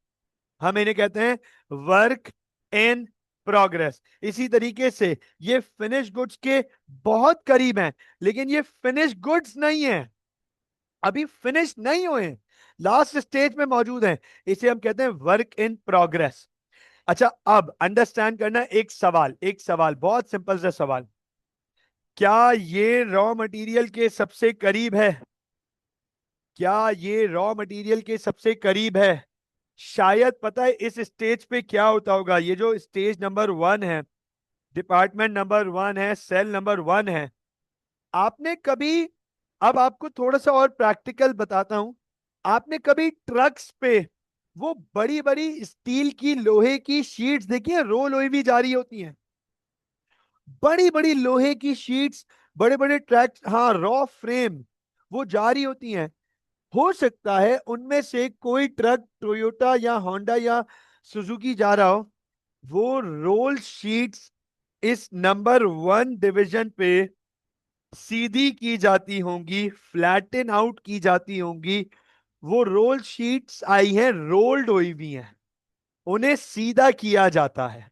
हम इन्हें कहते हैं वर्क इन प्रोग्रेस। इसी तरीके से ये फिनिश गुड्स के बहुत करीब हैं, लेकिन ये फिनिश गुड्स नहीं है, अभी फिनिश नहीं हुए, लास्ट स्टेज में मौजूद हैं। इसे हम कहते हैं वर्क इन प्रोग्रेस। अच्छा अब अंडरस्टैंड करना, एक सवाल, एक सवाल, बहुत सिंपल सा सवाल। क्या ये रॉ मटेरियल के सबसे करीब है? क्या ये रॉ मटेरियल के सबसे करीब है? शायद पता है इस स्टेज पे क्या होता होगा, ये जो स्टेज नंबर 1 है, डिपार्टमेंट नंबर 1 है, सेल नंबर 1 है। आपने कभी, अब आपको थोड़ा सा और प्रैक्टिकल बताता हूं, आपने कभी ट्रक्स पे वो बड़ी बड़ी स्टील की लोहे की शीट्स देखी है, रोल हुई भी जा रही होती हैं, बड़ी बड़ी लोहे की शीट्स, बड़े बड़े ट्रैक, हाँ रॉ फ्रेम, वो जा रही होती हैं। हो सकता है उनमें से कोई ट्रक टोयोटा या होंडा या सुजुकी जा रहा हो, वो रोल शीट्स इस नंबर 1 डिवीजन पे सीधी की जाती होंगी, फ्लैटन आउट की जाती होंगी। वो रोल शीट्स आई हैं, रोल्ड हुई हुई हैं, उन्हें सीधा किया जाता है,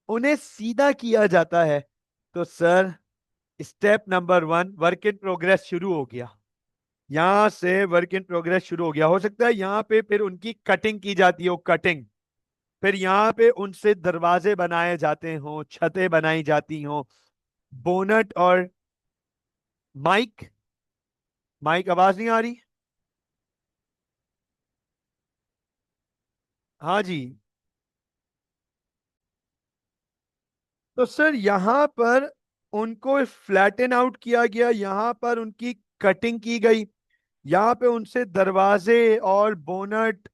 उन्हें सीधा किया जाता है। तो sir step number 1 work in progress शुरू हो गया। यहां से वर्क इन प्रोग्रेस शुरू हो गया। हो सकता है यहां पे फिर उनकी कटिंग की जाती हो, कटिंग, फिर यहां पे उनसे दरवाजे बनाए जाते हो, छतें बनाई जाती हो, बोनट और माइक, माइक आवाज नहीं आ रही? हाँ जी। तो सर यहां पर उनको फ्लैटन आउट किया गया, यहां पर उनकी कटिंग की गई, यहाँ पे उनसे दरवाजे और बोनट,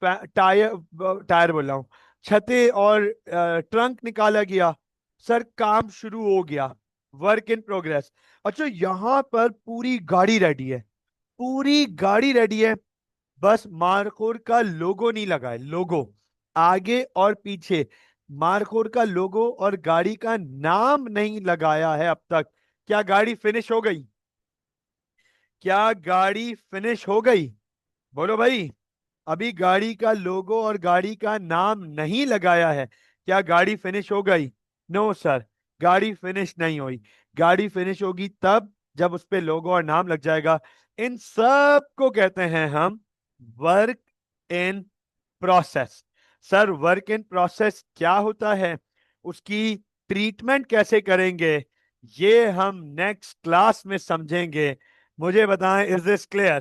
टायर, टायर बोल रहा हूँ, छतें और ट्रंक निकाला गया। सर काम शुरू हो गया, वर्क इन प्रोग्रेस। अच्छा यहाँ पर पूरी गाड़ी रेडी है, पूरी गाड़ी रेडी है, बस मार्कोर का लोगो नहीं लगा है, लोगो आगे और पीछे मार्कोर का लोगो और गाड़ी का नाम नहीं लगाया है अब तक। क्या गाड़ी फिनिश हो गई? क्या गाड़ी फिनिश हो गई? बोलो भाई। अभी गाड़ी का लोगो और गाड़ी का नाम नहीं लगाया है, क्या गाड़ी फिनिश हो गई? नो सर, गाड़ी फिनिश नहीं हुई। गाड़ी फिनिश होगी तब जब उस पे लोगो और नाम लग जाएगा। इन सब को कहते हैं हम work in process. Sir work in process क्या होता है, उसकी ट्रीटमेंट कैसे करेंगे, ये हम नेक्स्ट क्लास में समझेंगे। मुझे बताएं, इज दिस क्लियर?